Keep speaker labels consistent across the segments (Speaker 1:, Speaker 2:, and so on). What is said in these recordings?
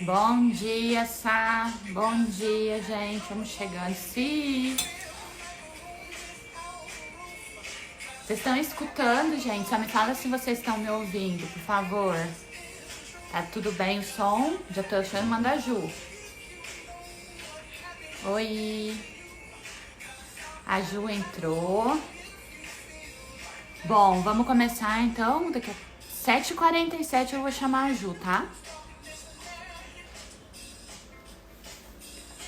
Speaker 1: Bom dia, Sá. Bom dia, gente. Vamos chegando. Sim. Vocês estão escutando, gente? Só me fala se vocês estão me ouvindo, por favor. Tá tudo bem o som? Já tô achando mandar Ju. Oi. A Ju entrou. Bom, vamos começar então. Daqui a 7h47 eu vou chamar a Ju, tá?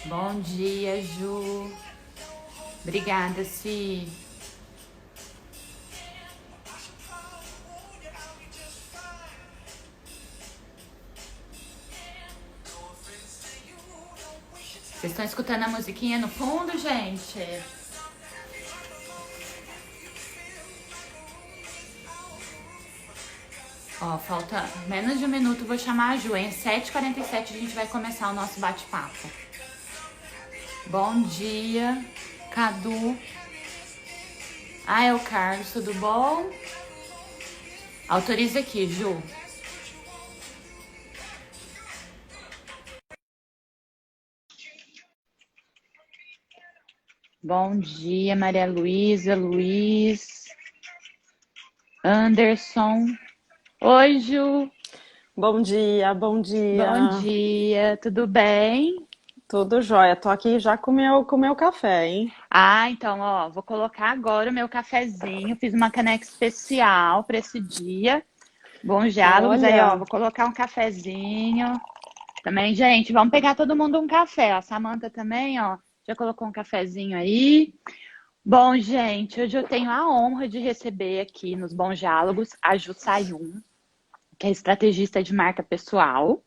Speaker 1: Bom dia, Ju. Obrigada, Si. Vocês estão escutando a musiquinha no fundo, gente? Ó, falta menos de um minuto, vou chamar a Ju, hein? 7h47 a gente vai começar o nosso bate-papo. Bom dia, Cadu. Ah, é o Carlos, tudo bom? Autoriza aqui, Ju. Bom dia, Maria Luísa, Luiz, Anderson. Oi, Ju.
Speaker 2: Bom dia, bom dia.
Speaker 1: Bom dia, tudo bem?
Speaker 2: Tudo jóia. Tô aqui já com meu café, hein?
Speaker 1: Ah, então, ó, vou colocar agora o meu cafezinho. Fiz uma caneca especial para esse dia. Bons diálogos aí, ó.
Speaker 2: Olha,
Speaker 1: Vou colocar um cafezinho. Também, gente, vamos pegar todo mundo um café. A Samanta também, ó, já colocou um cafezinho aí. Bom, gente, hoje eu tenho a honra de receber aqui nos Bons Diálogos a Ju Sayum, que é estrategista de marca pessoal.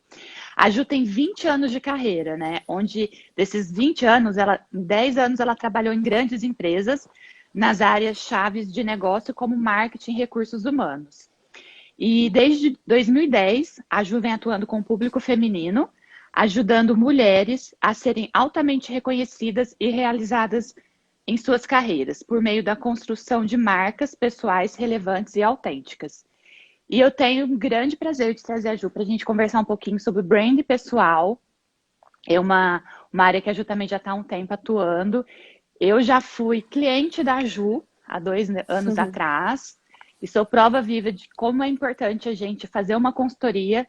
Speaker 1: A Ju tem 20 anos de carreira, né? Onde desses 20 anos, em 10 anos ela trabalhou em grandes empresas nas áreas chaves de negócio como marketing e recursos humanos. E desde 2010, a Ju vem atuando com o público feminino, ajudando mulheres a serem altamente reconhecidas e realizadas em suas carreiras, por meio da construção de marcas pessoais relevantes e autênticas. E eu tenho um grande prazer de trazer a Ju para a gente conversar um pouquinho sobre brand pessoal. É uma área que a Ju também já está há um tempo atuando. Eu já fui cliente da Ju há 2 anos atrás e sou prova viva de como é importante a gente fazer uma consultoria,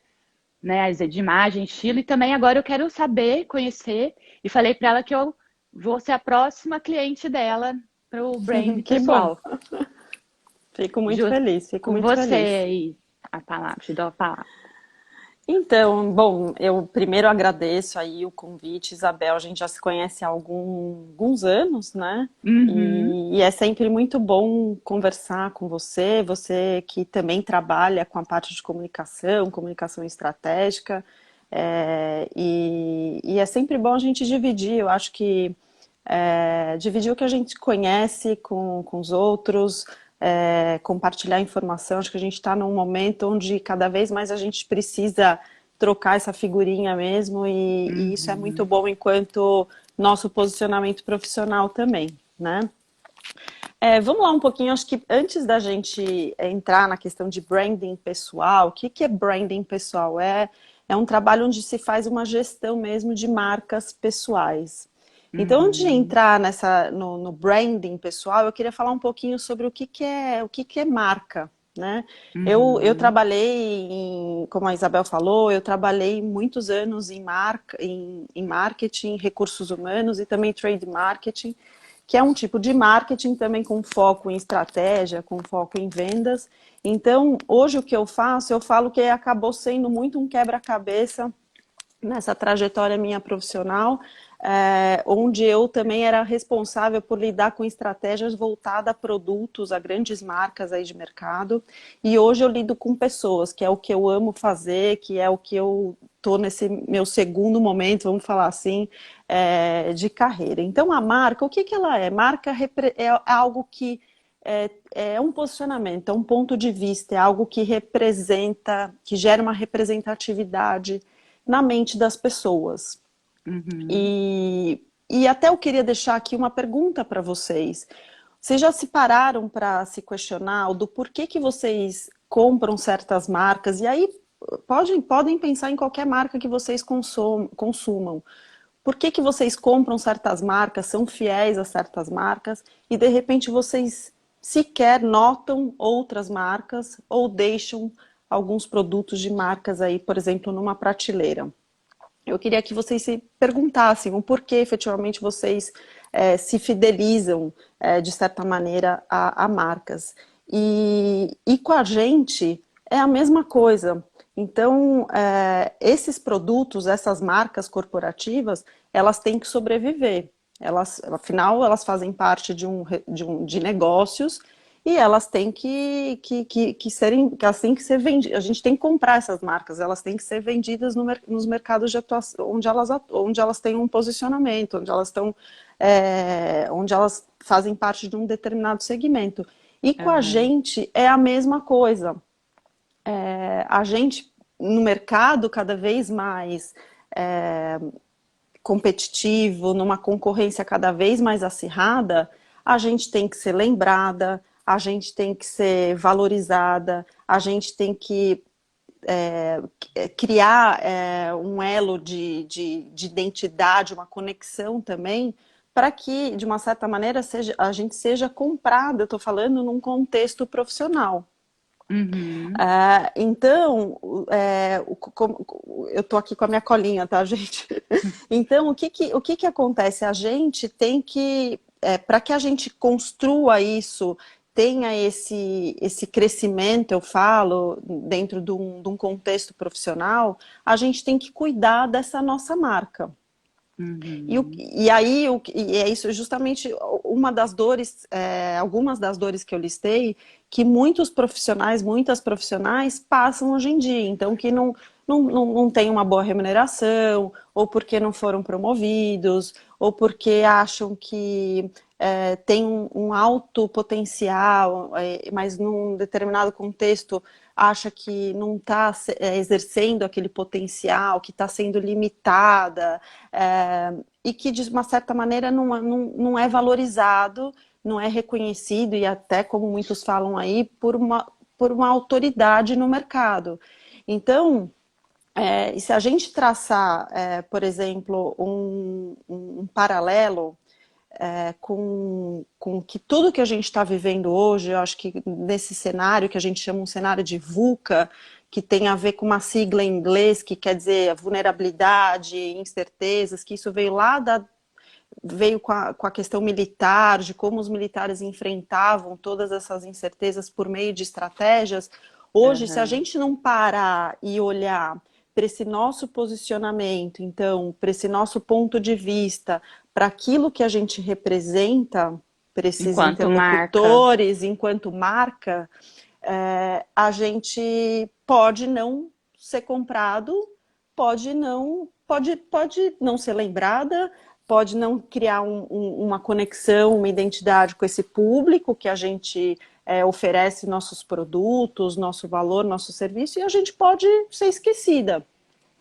Speaker 1: né, de imagem, estilo, e também agora eu quero saber, conhecer, e falei para ela que eu vou ser a próxima cliente dela para o brand
Speaker 2: que bom.
Speaker 1: pessoal.
Speaker 2: Fico muito
Speaker 1: Ju,
Speaker 2: feliz, fico
Speaker 1: com
Speaker 2: muito
Speaker 1: você
Speaker 2: feliz.
Speaker 1: aí, a palavra, te dou a palavra.
Speaker 2: Então, bom, eu primeiro agradeço aí o convite, Isabel. A gente já se conhece há alguns anos, né?
Speaker 1: Uhum.
Speaker 2: E é sempre muito bom conversar com você, você que também trabalha com a parte de comunicação, comunicação estratégica. E é sempre bom a gente dividir. Eu acho que dividir o que a gente conhece com os outros, compartilhar informação. Acho que a gente está num momento onde cada vez mais a gente precisa trocar essa figurinha mesmo, e isso é muito
Speaker 1: Uhum.
Speaker 2: bom enquanto nosso posicionamento profissional também, né? Vamos lá um pouquinho, acho que antes da gente entrar na questão de branding pessoal, o que que é branding pessoal? É um trabalho onde se faz uma gestão mesmo de marcas pessoais. Então, antes de
Speaker 1: Uhum.
Speaker 2: entrar no branding pessoal, eu queria falar um pouquinho sobre o que que é marca, né? Eu
Speaker 1: Uhum.
Speaker 2: trabalhei, como a Isabel falou, eu trabalhei muitos anos em marketing, recursos humanos e também trade marketing, que é um tipo de marketing também com foco em estratégia, com foco em vendas. Então, hoje o que eu faço, eu falo que acabou sendo muito um quebra-cabeça nessa trajetória minha profissional, onde eu também era responsável por lidar com estratégias voltadas a produtos, a grandes marcas aí de mercado, e hoje eu lido com pessoas, que é o que eu amo fazer, que é o que eu estou nesse meu segundo momento, vamos falar assim, de carreira. Então a marca, o que que ela é? Marca é algo que é um posicionamento, é um ponto de vista, é algo que representa, que gera uma representatividade na mente das pessoas.
Speaker 1: Uhum.
Speaker 2: E até eu queria deixar aqui uma pergunta para vocês. Vocês já se pararam para se questionar do porquê que vocês compram certas marcas? E aí, podem pensar em qualquer marca que vocês consumam. Por que que vocês compram certas marcas, são fiéis a certas marcas e de repente vocês sequer notam outras marcas ou deixam alguns produtos de marcas aí, por exemplo, numa prateleira? Eu queria que vocês se perguntassem o porquê efetivamente vocês se fidelizam, de certa maneira, a marcas. E com a gente é a mesma coisa. Então, esses produtos, essas marcas corporativas, elas têm que sobreviver. Afinal, elas fazem parte de negócios e elas têm que elas têm que ser vendidas. A gente tem que comprar essas marcas, elas têm que ser vendidas nos mercados de atuação, onde elas têm um posicionamento, onde elas fazem parte de um determinado segmento. E com a
Speaker 1: Aham.
Speaker 2: gente é a mesma coisa. A gente, no mercado cada vez mais competitivo, numa concorrência cada vez mais acirrada, a gente tem que ser lembrada, a gente tem que ser valorizada, a gente tem que criar um elo de identidade, uma conexão também, para que, de uma certa maneira, a gente seja comprada, eu estou falando num contexto profissional.
Speaker 1: Uhum.
Speaker 2: Então, eu estou aqui com a minha colinha, tá, gente? Então, o que que acontece? A gente tem que, para que a gente construa isso, tenha esse crescimento, eu falo, dentro de um contexto profissional, a gente tem que cuidar dessa nossa marca.
Speaker 1: Uhum.
Speaker 2: E é isso justamente uma das dores, algumas das dores que eu listei, que muitas profissionais passam hoje em dia. Então, que não tem uma boa remuneração, ou porque não foram promovidos, ou porque acham que tem um alto potencial, mas num determinado contexto acha que não está exercendo aquele potencial, que está sendo limitada, e que de uma certa maneira não é valorizado, não é reconhecido, e até, como muitos falam aí, por uma autoridade no mercado. Então, e se a gente traçar, por exemplo, um paralelo com que tudo que a gente está vivendo hoje, eu acho que nesse cenário que a gente chama um cenário de VUCA, que tem a ver com uma sigla em inglês que quer dizer vulnerabilidade, incertezas, que isso veio com a questão militar, de como os militares enfrentavam todas essas incertezas por meio de estratégias. Hoje, se a
Speaker 1: Aham.
Speaker 2: gente não parar e olhar para esse nosso posicionamento, então, para esse nosso ponto de vista, para aquilo que a gente representa, para esses
Speaker 1: Enquanto marca.
Speaker 2: interlocutores, enquanto marca, a gente pode não ser comprado, pode não ser lembrada, pode não criar uma conexão, uma identidade com esse público que a gente oferece nossos produtos, nosso valor, nosso serviço, e a gente pode ser esquecida.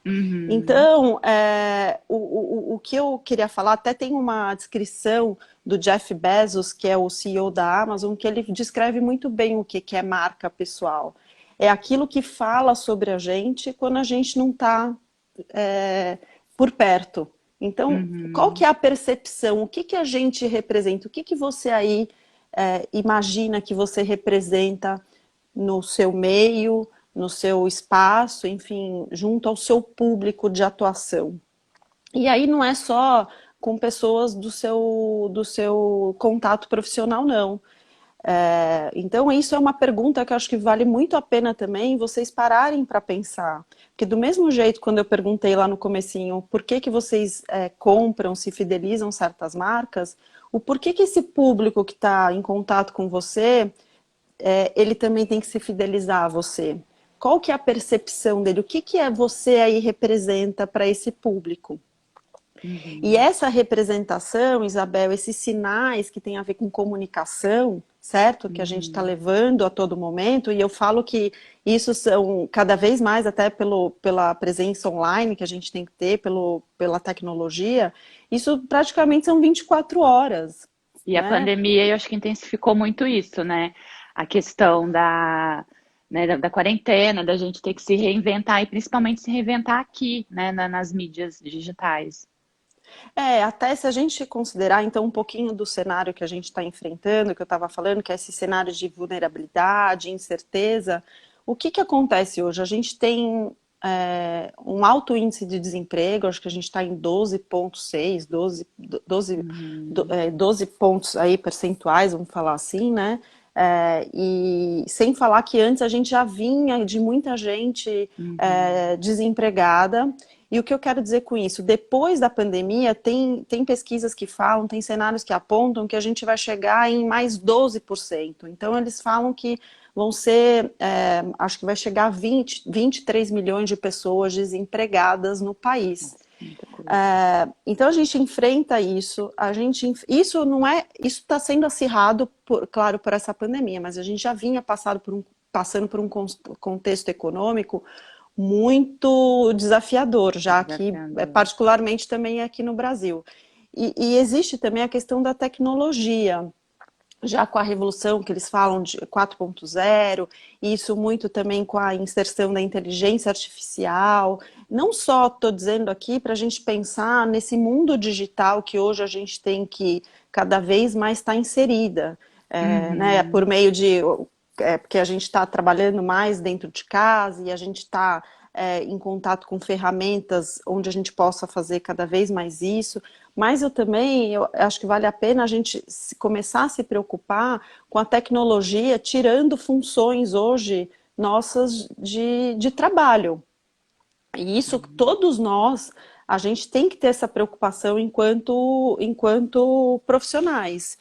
Speaker 1: Uhum.
Speaker 2: Então, o que eu queria falar, até tem uma descrição do Jeff Bezos, que é o CEO da Amazon, que ele descreve muito bem o que é marca pessoal. É aquilo que fala sobre a gente quando a gente não está por perto. Então, qual que
Speaker 1: Uhum.
Speaker 2: é a percepção? O que a gente representa? O que você aí imagina que você representa no seu meio, no seu espaço, enfim, junto ao seu público de atuação? E aí não é só com pessoas do seu contato profissional, não. Então, isso é uma pergunta que eu acho que vale muito a pena também vocês pararem para pensar. Porque do mesmo jeito, quando eu perguntei lá no comecinho por que que vocês compram, se fidelizam certas marcas, o porquê que esse público que está em contato com você, ele também tem que se fidelizar a você. Qual que é a percepção dele? O que que você aí representa para esse público? E
Speaker 1: Uhum.
Speaker 2: essa representação, Isabel, esses sinais que têm a ver com comunicação, certo? Que a gente está
Speaker 1: Uhum.
Speaker 2: levando a todo momento, e eu falo que isso são cada vez mais, até pela presença online que a gente tem que ter, pela tecnologia, isso praticamente são 24 horas,
Speaker 1: E a
Speaker 2: né?
Speaker 1: pandemia, eu acho que intensificou muito isso, né? A questão da, né, da quarentena, da gente ter que se reinventar e principalmente se reinventar aqui, né, nas mídias digitais.
Speaker 2: Até se a gente considerar então um pouquinho do cenário que a gente está enfrentando, que eu estava falando, que é esse cenário de vulnerabilidade, incerteza, o que que acontece hoje? A gente tem um alto índice de desemprego, acho que a gente está em 12,6, 12 pontos aí percentuais, vamos falar assim, né? E sem falar que antes a gente já vinha de muita gente desempregada. E o que eu quero dizer com isso? Depois da pandemia, tem pesquisas que falam, tem cenários que apontam que a gente vai chegar em mais 12%. Então, eles falam que vão ser, acho que vai chegar a 23 milhões de pessoas desempregadas no país. Então a gente enfrenta isso, isso não é, isso está sendo acirrado, claro, por essa pandemia, mas a gente já vinha passando por um contexto econômico muito desafiador, já aqui, particularmente também aqui no Brasil. E existe também a questão da tecnologia, já com a revolução que eles falam de 4.0, e isso muito também com a inserção da inteligência artificial. Não só estou dizendo aqui para a gente pensar nesse mundo digital que hoje a gente tem que cada vez mais estar inserida, né, por meio de porque a gente está trabalhando mais dentro de casa e a gente está em contato com ferramentas onde a gente possa fazer cada vez mais isso, mas eu acho que vale a pena a gente começar a se preocupar com a tecnologia, tirando funções hoje nossas de trabalho. E isso, todos nós, a gente tem que ter essa preocupação enquanto profissionais.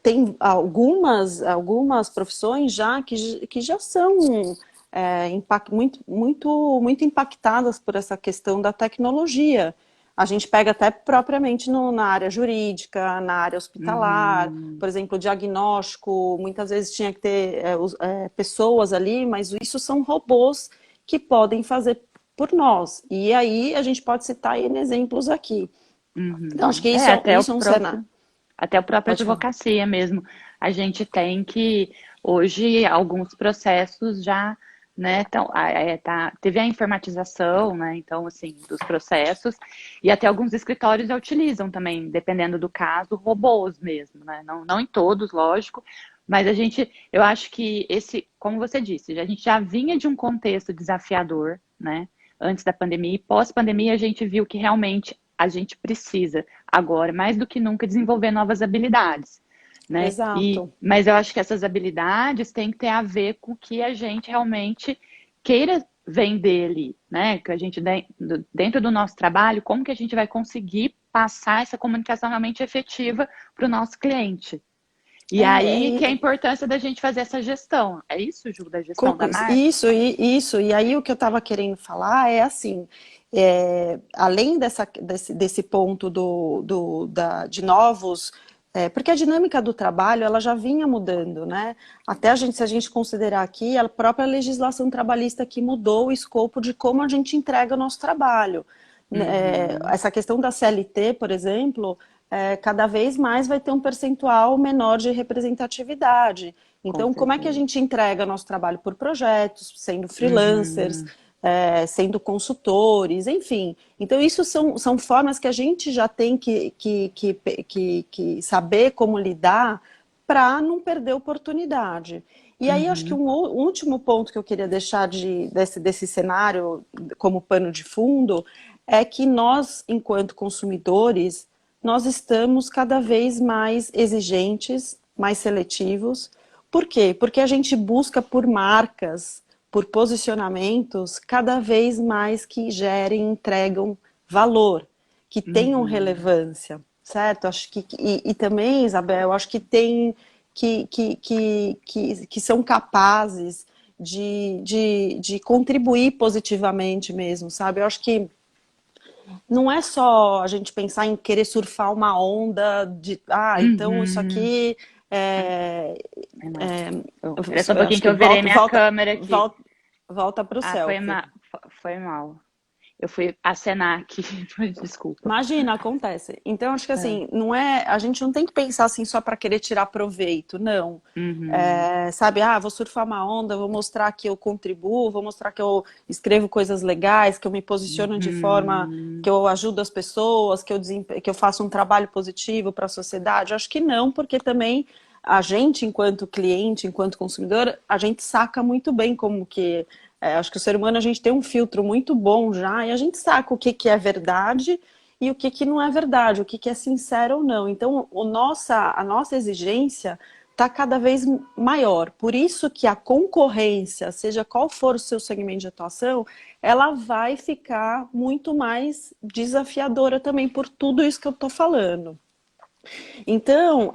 Speaker 2: Tem algumas profissões já que já são muito impactadas por essa questão da tecnologia. A gente pega até propriamente na área jurídica, na área hospitalar, por exemplo, diagnóstico, muitas vezes tinha que ter pessoas ali, mas isso são robôs que podem fazer por nós. E aí a gente pode citar N exemplos aqui. Então, acho que isso é um cenário.
Speaker 1: Até a própria advocacia mesmo. A gente tem que, hoje, alguns processos já, né, teve a informatização, né, então, assim, dos processos, e até alguns escritórios já utilizam também, dependendo do caso, robôs mesmo, né, não em todos, lógico, mas eu acho que como você disse, a gente já vinha de um contexto desafiador, né, antes da pandemia, e pós-pandemia a gente viu que realmente a gente precisa agora, mais do que nunca, desenvolver novas habilidades, né?
Speaker 2: Exato.
Speaker 1: Mas eu acho que essas habilidades têm que ter a ver com o que a gente realmente queira vender ali, né? Que a gente, dentro do nosso trabalho, como que a gente vai conseguir passar essa comunicação realmente efetiva para o nosso cliente. E aí que é a importância da gente fazer essa gestão. É isso, Ju, da gestão da marca?
Speaker 2: Isso. E aí o que eu estava querendo falar é assim, além desse ponto de novos, porque a dinâmica do trabalho ela já vinha mudando, né? Até se a gente considerar aqui, a própria legislação trabalhista que mudou o escopo de como a gente entrega o nosso trabalho. Essa questão da CLT, por exemplo, cada vez mais vai ter um percentual menor de representatividade. Então, como é que a gente entrega nosso trabalho por projetos, sendo freelancers, sendo consultores, enfim. Então, isso são formas que a gente já tem que saber como lidar para não perder oportunidade. E aí, acho que um último ponto que eu queria deixar desse cenário como pano de fundo é que nós, enquanto consumidores, nós estamos cada vez mais exigentes, mais seletivos. Por quê? Porque a gente busca por marcas, por posicionamentos cada vez mais que gerem, entregam valor, que tenham relevância, certo? Acho e também, Isabel, acho que tem que são capazes de contribuir positivamente mesmo, sabe? Eu acho que não é só a gente pensar em querer surfar uma onda de, então isso aqui
Speaker 1: Espera só um pouquinho que eu virei minha câmera aqui.
Speaker 2: Volta para o selfie.
Speaker 1: Foi mal. Eu fui acenar aqui, desculpa.
Speaker 2: Imagina, acontece. Então, acho que
Speaker 1: É.
Speaker 2: assim, não é, a gente não tem que pensar assim só para querer tirar proveito, não.
Speaker 1: Uhum,
Speaker 2: Sabe, vou surfar uma onda, vou mostrar que eu contribuo, vou mostrar que eu escrevo coisas legais, que eu me posiciono de forma que
Speaker 1: uhum,
Speaker 2: eu ajudo as pessoas, que eu faço um trabalho positivo para a sociedade. Acho que não, porque também a gente, enquanto cliente, enquanto consumidor, a gente saca muito bem como que. Acho que o ser humano a gente tem um filtro muito bom já, e a gente saca o que, que é verdade e o que, que não é verdade, o que, que é sincero ou não. Então, a nossa exigência está cada vez maior. Por isso que a concorrência, seja qual for o seu segmento de atuação, ela vai ficar muito mais desafiadora também por tudo isso que eu estou falando. Então,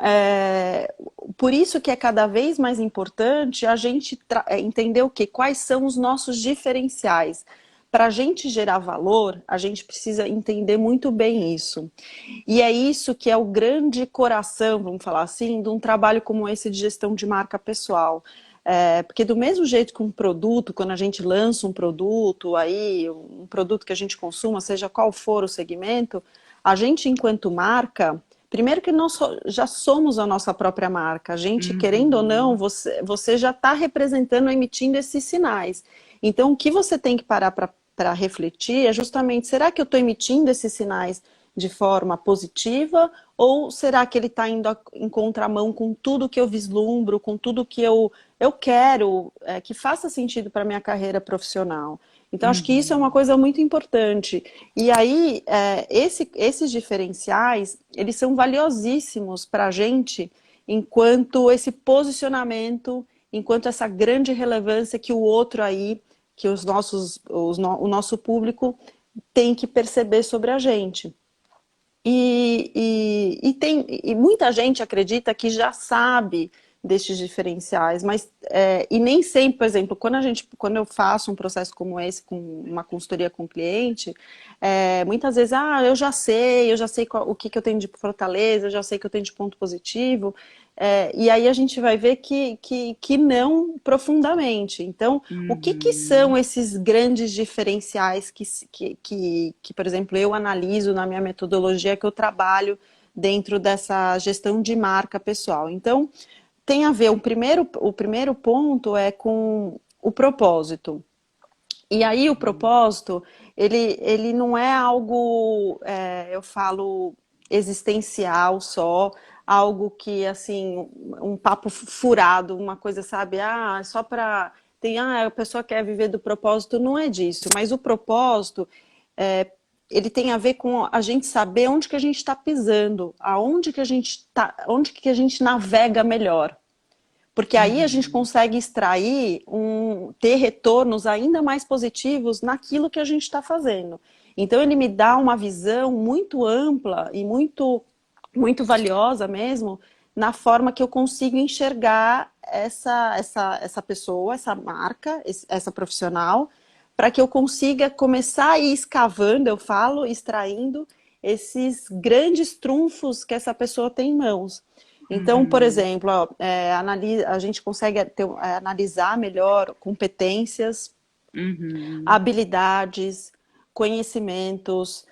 Speaker 2: por isso que é cada vez mais importante a gente entender o quê? Quais são os nossos diferenciais. Para a gente gerar valor, a gente precisa entender muito bem isso. E é isso que é o grande coração, vamos falar assim, de um trabalho como esse de gestão de marca pessoal. Porque do mesmo jeito que um produto, quando a gente lança um produto, aí, um produto que a gente consuma, seja qual for o segmento, a gente, enquanto marca, primeiro que nós já somos a nossa própria marca. A gente, querendo ou não,
Speaker 1: uhum,
Speaker 2: você já está representando, emitindo esses sinais. Então, o que você tem que parar para refletir é justamente, será que eu estou emitindo esses sinais de forma positiva, ou será que ele está indo em contramão com tudo que eu vislumbro, com tudo que eu quero, que faça sentido para a minha carreira profissional? Então, acho que isso é uma
Speaker 1: uhum,
Speaker 2: coisa muito importante. E aí, esses diferenciais, eles são valiosíssimos para a gente, enquanto esse posicionamento, enquanto essa grande relevância que o outro aí, que o nosso público tem que perceber sobre a gente. E muita gente acredita que já sabe destes diferenciais, mas e nem sempre, por exemplo, quando eu faço um processo como esse, com uma consultoria com o cliente, muitas vezes, eu já sei o que eu tenho de fortaleza, eu já sei que eu tenho de ponto positivo, e aí a gente vai ver que não profundamente. Então, o que são
Speaker 1: uhum,
Speaker 2: esses grandes diferenciais por exemplo, eu analiso na minha metodologia que eu trabalho dentro dessa gestão de marca pessoal? Então, tem a ver, o primeiro ponto é com o propósito. E aí o propósito, ele não é algo, eu falo, existencial só, algo que, assim, um papo furado, uma coisa, sabe, só para... a pessoa quer viver do propósito, não é disso. Mas o propósito, é, ele tem a ver com a gente saber onde que a gente está pisando, aonde que a gente tá, onde que a gente navega melhor. Porque aí a gente
Speaker 1: uhum,
Speaker 2: consegue extrair, ter retornos ainda mais positivos naquilo que a gente está fazendo. Então ele me dá uma visão muito ampla e muito valiosa mesmo, na forma que eu consigo enxergar essa pessoa, essa marca, essa profissional, para que eu consiga começar a ir escavando, eu falo, extraindo esses grandes trunfos que essa pessoa tem em mãos. Então, por
Speaker 1: uhum,
Speaker 2: exemplo, a gente consegue analisar melhor competências,
Speaker 1: uhum.
Speaker 2: habilidades, conhecimentos,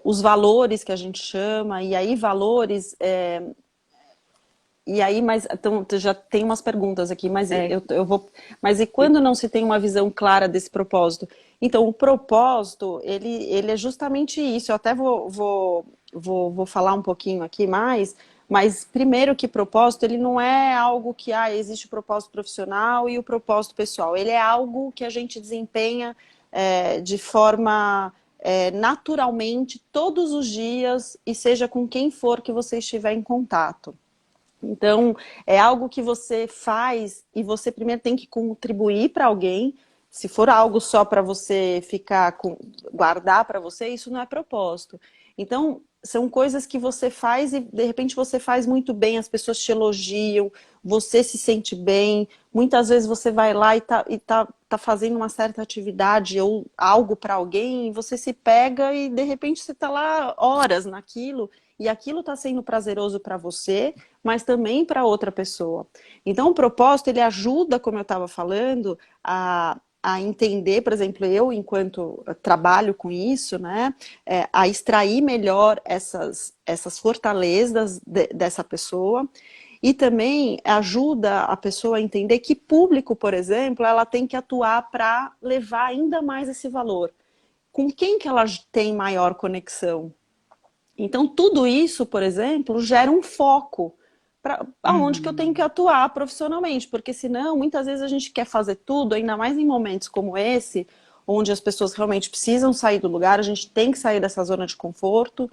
Speaker 2: os valores que a gente chama, e aí valores. Mas então, já tem umas perguntas aqui, mas
Speaker 1: É,
Speaker 2: eu vou. Mas e quando não se tem uma visão clara desse propósito? Então, o propósito, ele é justamente isso. Eu até vou falar um pouquinho aqui mais, mas primeiro que propósito, ele não é algo que existe o propósito profissional e o propósito pessoal. Ele é algo que a gente desempenha de forma naturalmente todos os dias, e seja com quem for que você estiver em contato. Então, é algo que você faz e você primeiro tem que contribuir para alguém. Se for algo só para você guardar para você, isso não é propósito. Então, são coisas que você faz e de repente você faz muito bem, as pessoas te elogiam, você se sente bem. Muitas vezes você vai lá e tá fazendo uma certa atividade ou algo para alguém, e você se pega e de repente você está lá horas naquilo, e aquilo está sendo prazeroso para você, mas também para outra pessoa. Então, o propósito, ele ajuda, como eu estava falando, a entender, por exemplo, eu, enquanto trabalho com isso, né, a extrair melhor essas fortalezas dessa pessoa, e também ajuda a pessoa a entender que público, por exemplo, ela tem que atuar para levar ainda mais esse valor. Com quem que ela tem maior conexão? Então, tudo isso, por exemplo, gera um foco para aonde que eu tenho que
Speaker 1: Uhum.
Speaker 2: atuar profissionalmente, porque senão, muitas vezes a gente quer fazer tudo, ainda mais em momentos como esse, onde as pessoas realmente precisam sair do lugar, a gente tem que sair dessa zona de conforto,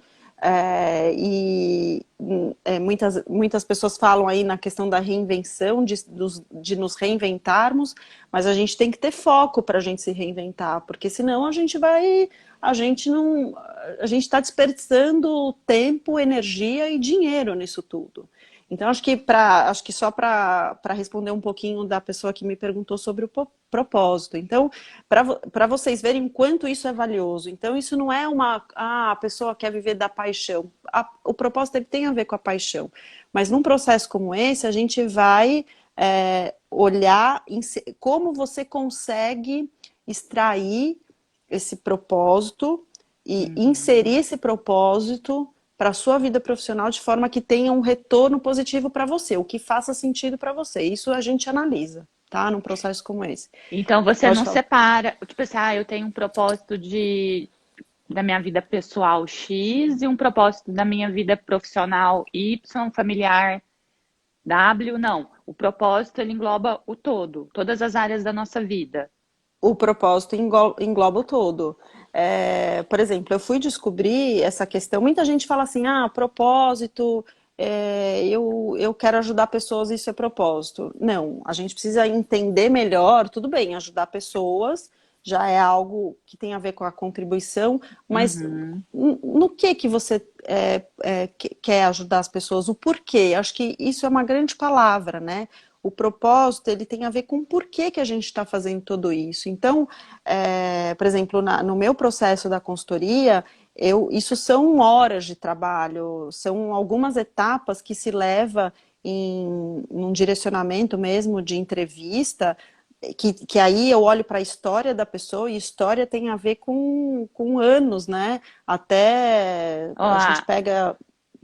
Speaker 2: muitas pessoas falam aí na questão da reinvenção, de nos reinventarmos, mas a gente tem que ter foco para a gente se reinventar, porque senão a gente não, a gente está desperdiçando tempo, energia e dinheiro nisso tudo. Então, acho que só para responder um pouquinho da pessoa que me perguntou sobre o propósito. Então, para vocês verem o quanto isso é valioso. Então, isso não é a pessoa quer viver da paixão. O propósito ele tem a ver com a paixão. Mas num processo como esse, a gente vai olhar como você consegue extrair esse propósito e inserir
Speaker 1: Uhum.
Speaker 2: esse propósito para a sua vida profissional de forma que tenha um retorno positivo para você, o que faça sentido para você. Isso a gente analisa, tá? Num processo como esse.
Speaker 1: Então você
Speaker 2: Pode
Speaker 1: não
Speaker 2: falar.
Speaker 1: separa, tipo assim, eu tenho um propósito da minha vida pessoal X e um propósito da minha vida profissional Y, familiar W, não. O propósito ele engloba o todo, todas as áreas da nossa vida.
Speaker 2: O propósito engloba o todo. Por exemplo, eu fui descobrir essa questão. Muita gente fala assim: propósito, eu quero ajudar pessoas, isso é propósito. Não, a gente precisa entender melhor. Tudo bem, ajudar pessoas já é algo que tem a ver com a contribuição, mas
Speaker 1: Uhum.
Speaker 2: no que você quer ajudar as pessoas? O porquê? Acho que isso é uma grande palavra, né? O propósito, ele tem a ver com o porquê que a gente está fazendo tudo isso. Então, por exemplo, no meu processo da consultoria, isso são horas de trabalho, são algumas etapas que se leva em um direcionamento mesmo de entrevista, que aí eu olho para a história da pessoa, e história tem a ver com anos, né? Até
Speaker 1: Ó,
Speaker 2: a gente
Speaker 1: a
Speaker 2: pega.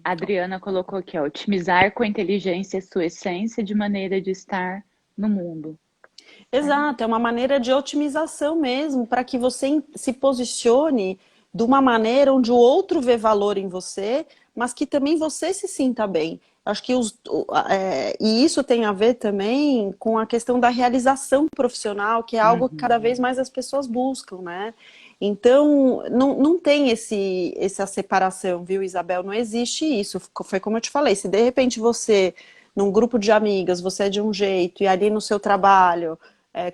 Speaker 1: Adriana colocou aqui, ó, otimizar com inteligência sua essência de maneira de estar no mundo.
Speaker 2: Exato, é uma maneira de otimização mesmo, para que você se posicione de uma maneira onde o outro vê valor em você, mas que também você se sinta bem. Acho que e isso tem a ver também com a questão da realização profissional, que é algo que cada vez
Speaker 1: Uhum.
Speaker 2: mais as pessoas buscam, né? Então, não tem essa separação, viu, Isabel? Não existe isso. Foi como eu te falei, se de repente você, num grupo de amigas, você é de um jeito, e ali no seu trabalho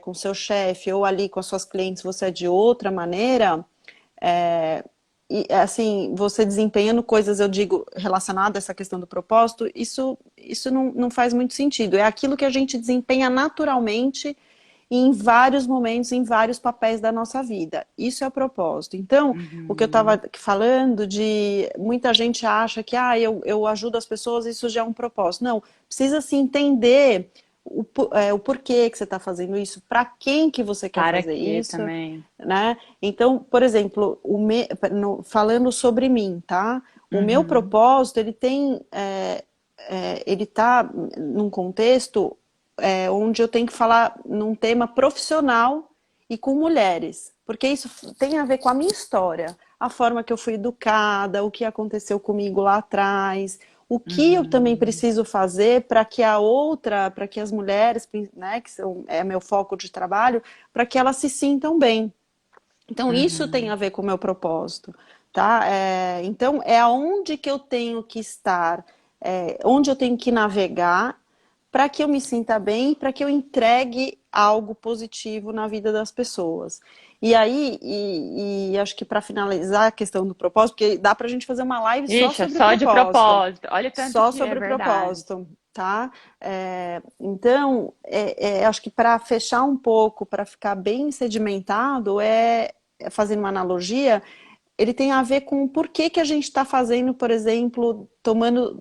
Speaker 2: com seu chefe ou ali com as suas clientes você é de outra maneira, e assim, você desempenhando coisas, eu digo, relacionadas a essa questão do propósito, isso não faz muito sentido. É aquilo que a gente desempenha naturalmente em vários momentos, em vários papéis da nossa vida. Isso é o propósito. Então, o que eu estava
Speaker 1: Uhum.
Speaker 2: falando de muita gente acha que eu ajudo as pessoas, isso já é um propósito. Não, precisa se entender o porquê que você está fazendo isso, para quem que você quer
Speaker 1: Para
Speaker 2: fazer
Speaker 1: quê
Speaker 2: isso,
Speaker 1: também?
Speaker 2: né? Então, por exemplo, falando sobre mim, tá? O meu
Speaker 1: Uhum.
Speaker 2: propósito, ele está num contexto onde eu tenho que falar num tema profissional e com mulheres, porque isso tem a ver com a minha história, a forma que eu fui educada, o que aconteceu comigo lá atrás, o que eu também
Speaker 1: Uhum.
Speaker 2: preciso fazer para que as mulheres, né, é meu foco de trabalho, para que elas se sintam bem. Então, isso tem
Speaker 1: Uhum.
Speaker 2: a ver com o meu propósito, tá? Então, é aonde que eu tenho que estar, onde eu tenho que navegar para que eu me sinta bem, para que eu entregue algo positivo na vida das pessoas. E aí, e acho que para finalizar a questão do propósito, porque dá para a gente fazer uma live só
Speaker 1: Ixi, é
Speaker 2: sobre o
Speaker 1: só de
Speaker 2: propósito,
Speaker 1: propósito. Olha o tanto
Speaker 2: só
Speaker 1: que é
Speaker 2: sobre o
Speaker 1: verdade.
Speaker 2: propósito, tá? Então, acho que para fechar um pouco, para ficar bem sedimentado, fazendo uma analogia, ele tem a ver com o porquê que a gente está fazendo, por exemplo, tomando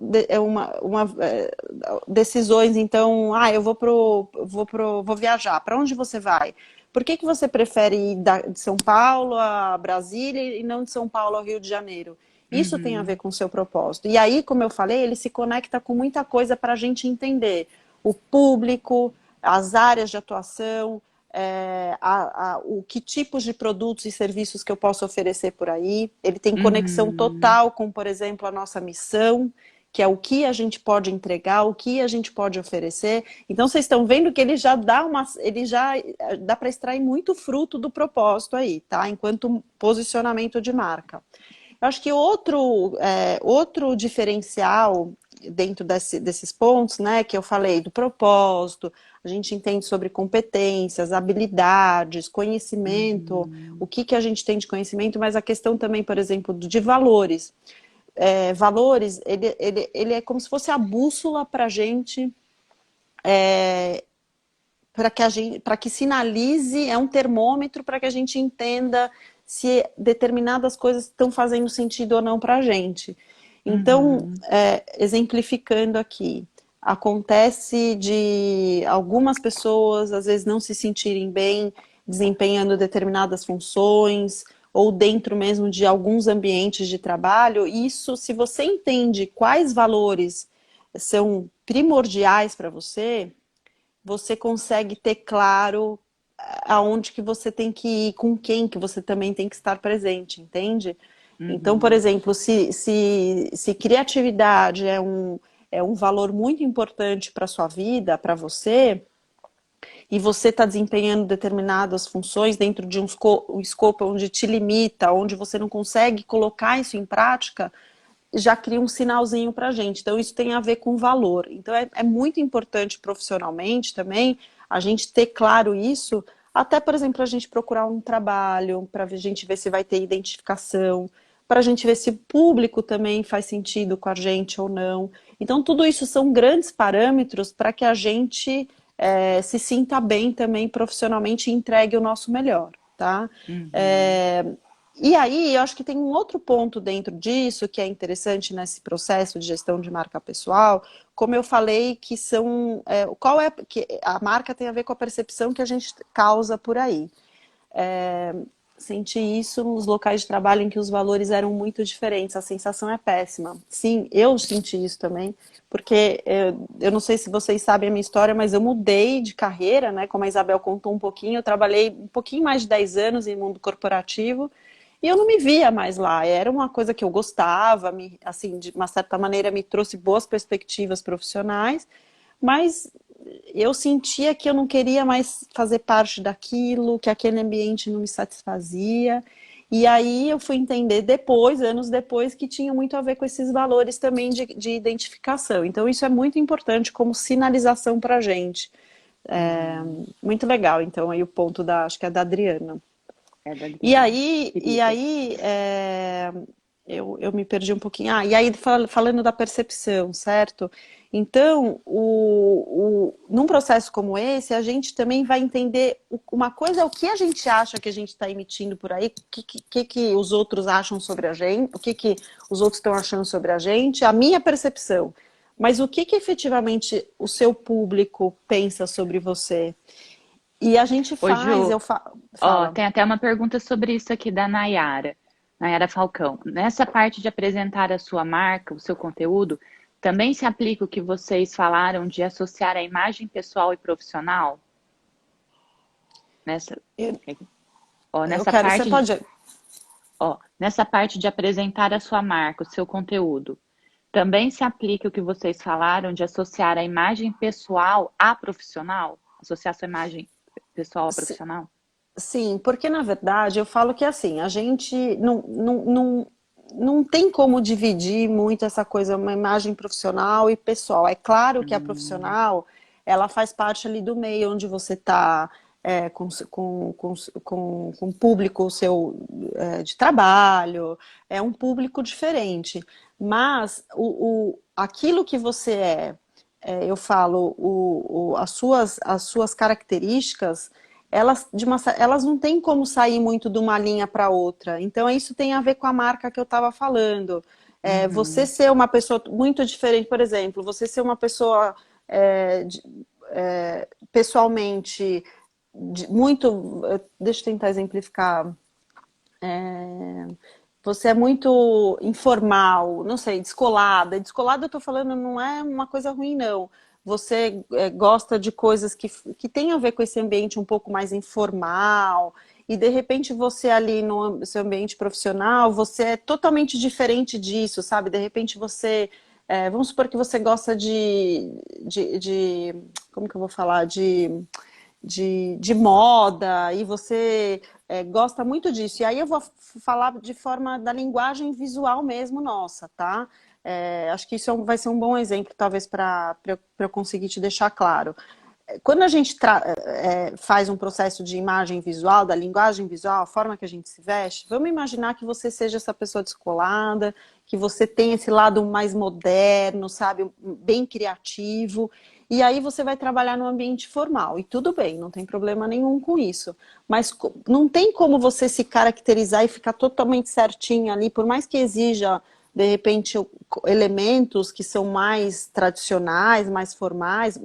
Speaker 2: decisões. Então, eu vou viajar. Para onde você vai? Por que que você prefere ir de São Paulo a Brasília e não de São Paulo ao Rio de Janeiro? Isso tem a ver
Speaker 1: Uhum.
Speaker 2: com o seu propósito. E aí, como eu falei, ele se conecta com muita coisa para a gente entender o público, as áreas de atuação, o que tipos de produtos e serviços que eu posso oferecer por aí. Ele tem conexão
Speaker 1: Uhum.
Speaker 2: total com, por exemplo, a nossa missão, que é o que a gente pode entregar, o que a gente pode oferecer. Então, vocês estão vendo que ele já dá para extrair muito fruto do propósito aí, tá? Enquanto posicionamento de marca. Eu acho que outro diferencial dentro desses pontos, né, que eu falei do propósito, a gente entende sobre competências, habilidades, conhecimento, o
Speaker 1: Uhum.
Speaker 2: que a gente tem de conhecimento, mas a questão também, por exemplo, de valores. Valores, ele é como se fosse a bússola para a gente, para que sinalize, é um termômetro para que a gente entenda se determinadas coisas estão fazendo sentido ou não para a gente. Então,
Speaker 1: Uhum.
Speaker 2: exemplificando aqui, acontece de algumas pessoas às vezes não se sentirem bem desempenhando determinadas funções ou dentro mesmo de alguns ambientes de trabalho. Isso, se você entende quais valores são primordiais para você, você consegue ter claro aonde que você tem que ir, com quem que você também tem que estar presente, entende? Então, por
Speaker 1: Uhum.
Speaker 2: exemplo, se criatividade é um valor muito importante para a sua vida, para você, e você está desempenhando determinadas funções dentro de um escopo onde te limita, onde você não consegue colocar isso em prática, já cria um sinalzinho para a gente. Então, isso tem a ver com valor. Então, é muito importante profissionalmente também a gente ter claro isso, até, por exemplo, a gente procurar um trabalho, para a gente ver se vai ter identificação, para a gente ver se o público também faz sentido com a gente ou não. Então, tudo isso são grandes parâmetros para que a gente se sinta bem também profissionalmente e entregue o nosso melhor, tá?
Speaker 1: Uhum.
Speaker 2: É, e aí, eu acho que tem um outro ponto dentro disso que é interessante nesse processo de gestão de marca pessoal, como eu falei, que são. Qual é. Que a marca tem a ver com a percepção que a gente causa por aí. Senti isso nos locais de trabalho em que os valores eram muito diferentes, a sensação é péssima. Sim, eu senti isso também, porque eu não sei se vocês sabem a minha história, mas eu mudei de carreira, né? Como a Isabel contou um pouquinho, eu trabalhei um pouquinho mais de 10 anos em mundo corporativo e eu não me via mais lá. Era uma coisa que eu gostava, assim, de uma certa maneira me trouxe boas perspectivas profissionais, mas eu sentia que eu não queria mais fazer parte daquilo, que aquele ambiente não me satisfazia. E aí eu fui entender depois, anos depois, que tinha muito a ver com esses valores também de identificação. Então isso é muito importante como sinalização para a gente.
Speaker 1: Uhum.
Speaker 2: Muito legal, então, aí o ponto acho que é da Adriana.
Speaker 1: É da
Speaker 2: E
Speaker 1: Adriana.
Speaker 2: aí, e
Speaker 1: Querida.
Speaker 2: aí eu me perdi um pouquinho. E aí falando da percepção, certo? Então, num processo como esse, a gente também vai entender uma coisa é o que a gente acha que a gente está emitindo por aí, o que os outros acham sobre a gente, o que os outros estão achando sobre a gente, a minha percepção. Mas o que efetivamente o seu público pensa sobre você? E a gente
Speaker 1: Ô,
Speaker 2: faz,
Speaker 1: Ju, ó,
Speaker 2: fala.
Speaker 1: tem até uma pergunta sobre isso aqui da Nayara, Nayara Falcão. Nessa parte de apresentar a sua marca, o seu conteúdo, também se aplica o que vocês falaram de associar a imagem pessoal e profissional? Nessa, ó,
Speaker 2: Eu
Speaker 1: nessa
Speaker 2: quero, você
Speaker 1: parte,
Speaker 2: pode.
Speaker 1: nessa parte de apresentar a sua marca, o seu conteúdo, também se aplica o que vocês falaram de associar a imagem pessoal à profissional? Associar a sua imagem pessoal à profissional?
Speaker 2: Sim, porque na verdade eu falo que assim, a gente não tem como dividir muito essa coisa, uma imagem profissional e pessoal. É claro que a
Speaker 1: Hum,
Speaker 2: profissional, ela faz parte ali do meio onde você está com o público seu de trabalho, é um público diferente. Mas aquilo que você eu falo, as suas características elas não têm como sair muito de uma linha para outra. Então, isso tem a ver com a marca que eu estava falando. Você
Speaker 1: uhum,
Speaker 2: ser uma pessoa muito diferente, por exemplo, você ser uma pessoa pessoalmente muito, deixa eu tentar exemplificar. É, você é muito informal, não sei, descolada. Descolada, eu tô falando, não é uma coisa ruim, não. Você gosta de coisas que têm a ver com esse ambiente um pouco mais informal, e de repente você ali no seu ambiente profissional, você é totalmente diferente disso, sabe? De repente você, vamos supor que você gosta como que eu vou falar? De moda, e você gosta muito disso. E aí eu vou falar de forma da linguagem visual mesmo nossa, tá? Acho que isso vai ser um bom exemplo, talvez, para eu conseguir te deixar claro. Quando a gente faz um processo de imagem visual, da linguagem visual, a forma que a gente se veste, vamos imaginar que você seja essa pessoa descolada, que você tem esse lado mais moderno, sabe, bem criativo, e aí você vai trabalhar no ambiente formal, e tudo bem, não tem problema nenhum com isso. Mas não tem como você se caracterizar e ficar totalmente certinho ali, por mais que exija de repente elementos que são mais tradicionais, mais formais,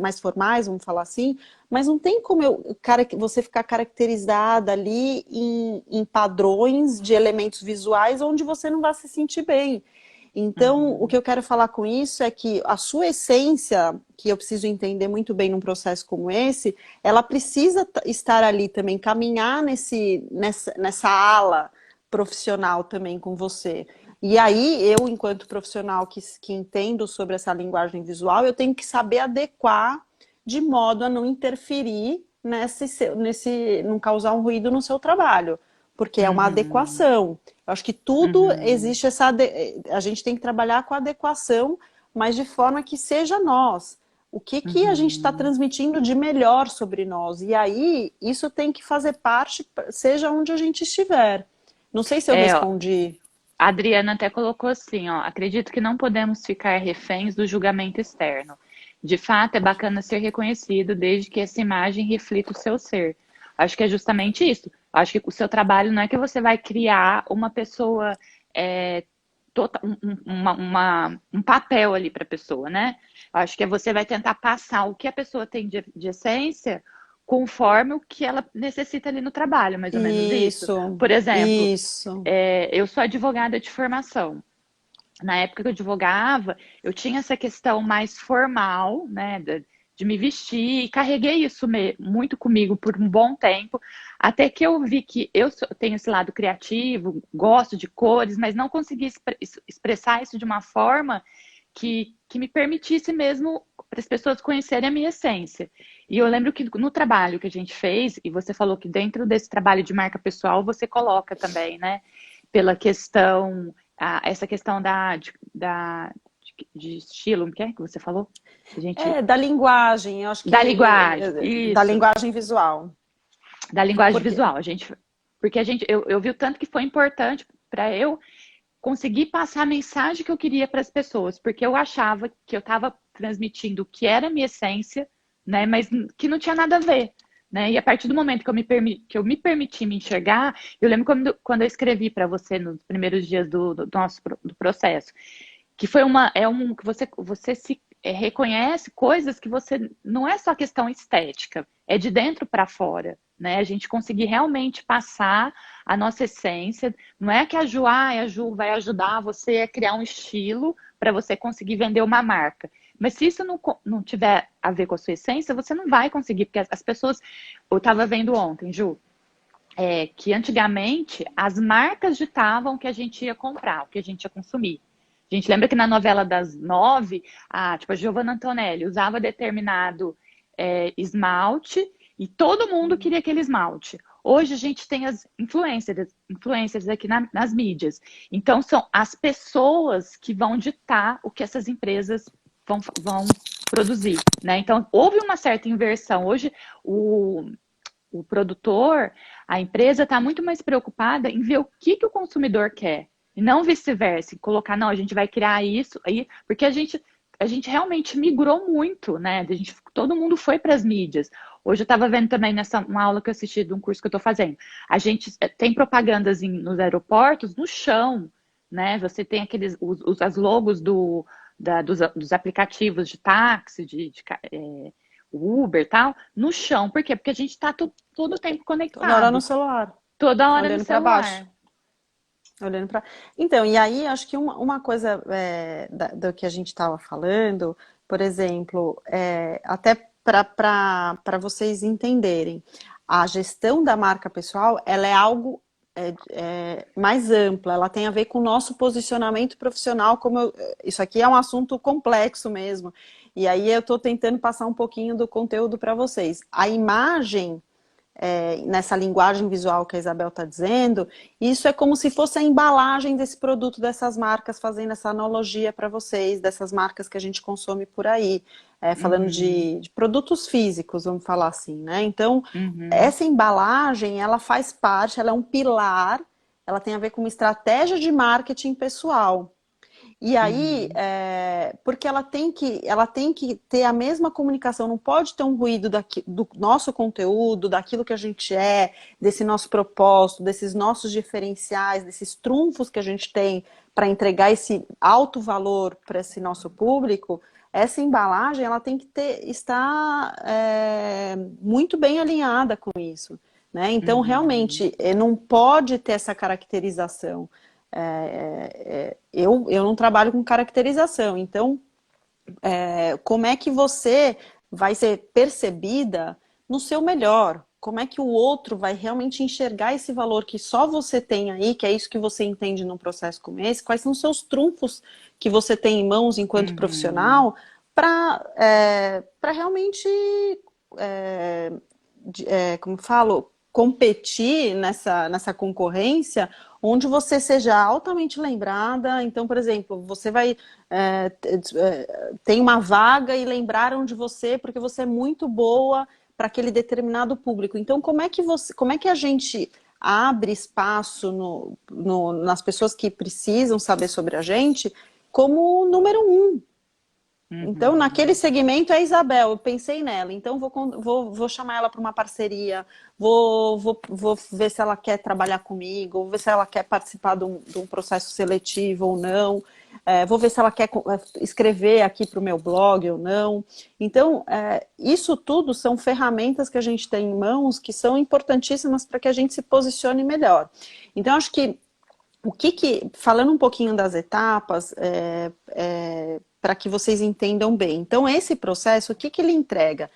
Speaker 2: vamos falar assim, mas não tem como você ficar caracterizada ali em padrões de elementos visuais onde você não vai se sentir bem. Então, o que
Speaker 1: Uhum.
Speaker 2: eu quero falar com isso é que a sua essência, que eu preciso entender muito bem num processo como esse, ela precisa estar ali também, caminhar nessa ala profissional também com você. E aí, eu, enquanto profissional que entendo sobre essa linguagem visual, eu tenho que saber adequar de modo a não interferir não causar um ruído no seu trabalho, porque é uma
Speaker 1: Uhum.
Speaker 2: adequação. Eu acho que tudo
Speaker 1: Uhum.
Speaker 2: existe a gente tem que trabalhar com adequação, mas de forma que seja nós. O que a gente está
Speaker 1: Uhum.
Speaker 2: transmitindo de melhor sobre nós? E aí, isso tem que fazer parte, seja onde a gente estiver. Não sei se eu
Speaker 1: Ó,
Speaker 2: respondi.
Speaker 1: a Adriana até colocou assim, ó, acredito que não podemos ficar reféns do julgamento externo. De fato, é bacana ser reconhecido desde que essa imagem reflita o seu ser. Acho que é justamente isso. Acho que o seu trabalho não é que você vai criar uma pessoa, é, um papel ali para a pessoa, né? Acho que você vai tentar passar o que a pessoa tem de essência conforme o que ela necessita ali no trabalho, mais ou menos isso.
Speaker 2: Isso,
Speaker 1: Por exemplo,
Speaker 2: isso.
Speaker 1: eu sou advogada de formação. Na época que eu advogava, eu tinha essa questão mais formal, né, de me vestir, e carreguei isso muito comigo por um bom tempo, até que eu vi que tenho esse lado criativo, gosto de cores, mas não consegui expressar isso de uma forma que me permitisse mesmo para as pessoas conhecerem a minha essência. E eu lembro que no trabalho que a gente fez, e você falou que dentro desse trabalho de marca pessoal, você coloca também, né? Pela questão, essa questão de estilo, o que é que você falou? A gente,
Speaker 2: Da linguagem, eu acho
Speaker 1: da
Speaker 2: que
Speaker 1: linguagem,
Speaker 2: da
Speaker 1: isso,
Speaker 2: linguagem visual.
Speaker 1: da linguagem
Speaker 2: Porque
Speaker 1: visual. Porque eu vi o tanto que foi importante para eu conseguir passar a mensagem que eu queria para as pessoas, porque eu achava que eu estava transmitindo o que era a minha essência, né, mas que não tinha nada a ver. Né? E a partir do momento que eu me permiti me enxergar, eu lembro quando eu escrevi para você nos primeiros dias do nosso do processo, que foi que você se reconhece coisas que você não é só questão estética, é de dentro para fora, né? A gente conseguir realmente passar a nossa essência, não é que a Ju vai ajudar você a criar um estilo para você conseguir vender uma marca. Mas se isso não tiver a ver com a sua essência, você não vai conseguir, porque as pessoas. Eu estava vendo ontem, Ju, que antigamente as marcas ditavam o que a gente ia comprar, o que a gente ia consumir. A gente lembra que na novela das 9, tipo, a Giovanna Antonelli usava determinado esmalte e todo mundo queria aquele esmalte. Hoje a gente tem as influencers aqui nas mídias. Então são as pessoas que vão ditar o que essas empresas vão produzir. Né? Então houve uma certa inversão. Hoje o produtor, a empresa está muito mais preocupada em ver o que o consumidor quer. E não vice-versa, colocar, não, a gente vai criar isso aí, porque a gente realmente migrou muito, né? Todo mundo foi para as mídias. Hoje eu estava vendo também uma aula que eu assisti de um curso que eu estou fazendo. A gente tem propagandas nos aeroportos no chão, né? Você tem as logos dos aplicativos de táxi, o Uber e tal, no chão. Por quê? Porque a gente está todo o tempo
Speaker 2: Toda hora no
Speaker 1: conectado,
Speaker 2: celular,
Speaker 1: toda hora no
Speaker 2: olhando para baixo.
Speaker 1: celular.
Speaker 2: Olhando para. Então, e aí acho que uma coisa do que a gente estava falando, por exemplo, até para vocês entenderem, a gestão da marca pessoal, ela é algo mais ampla, ela tem a ver com o nosso posicionamento profissional, isso aqui é um assunto complexo mesmo. E aí eu estou tentando passar um pouquinho do conteúdo para vocês. A imagem nessa linguagem visual que a Isabel está dizendo, isso é como se fosse a embalagem desse produto, dessas marcas, fazendo essa analogia para vocês, dessas marcas que a gente consome por aí, falando
Speaker 1: Uhum,
Speaker 2: de produtos físicos, vamos falar assim, né? Então,
Speaker 1: uhum,
Speaker 2: essa embalagem, ela faz parte, ela é um pilar, ela tem a ver com uma estratégia de marketing pessoal. E aí,
Speaker 1: uhum,
Speaker 2: porque ela tem que ter a mesma comunicação, não pode ter um ruído do nosso conteúdo, daquilo que a gente desse nosso propósito, desses nossos diferenciais, desses trunfos que a gente tem para entregar esse alto valor para esse nosso público. Essa embalagem, ela tem que estar muito bem alinhada com isso, né? Então,
Speaker 1: uhum,
Speaker 2: realmente, não pode ter essa caracterização. Eu não trabalho com caracterização, então como é que você vai ser percebida no seu melhor? Como é que o outro vai realmente enxergar esse valor que só você tem aí, que é isso que você entende num processo como esse? Quais são os seus trunfos que você tem em mãos enquanto
Speaker 1: uhum,
Speaker 2: profissional para realmente, é, como eu falo, competir nessa concorrência onde você seja altamente lembrada. Então, por exemplo, você vai tem uma vaga e lembraram de você porque você é muito boa para aquele determinado público. Então, como é que a gente abre espaço nas pessoas que precisam saber sobre a gente como número um? Então, naquele
Speaker 1: uhum.
Speaker 2: segmento é a Isabel, eu pensei nela, então vou chamar ela para uma parceria, vou ver se ela quer trabalhar comigo, vou ver se ela quer participar de um processo seletivo ou não, vou ver se ela quer escrever aqui para o meu blog ou não. Então, isso tudo são ferramentas que a gente tem em mãos que são importantíssimas para que a gente se posicione melhor. Então, acho que falando um pouquinho das etapas, para que vocês entendam bem. Então, esse processo, o que ele entrega?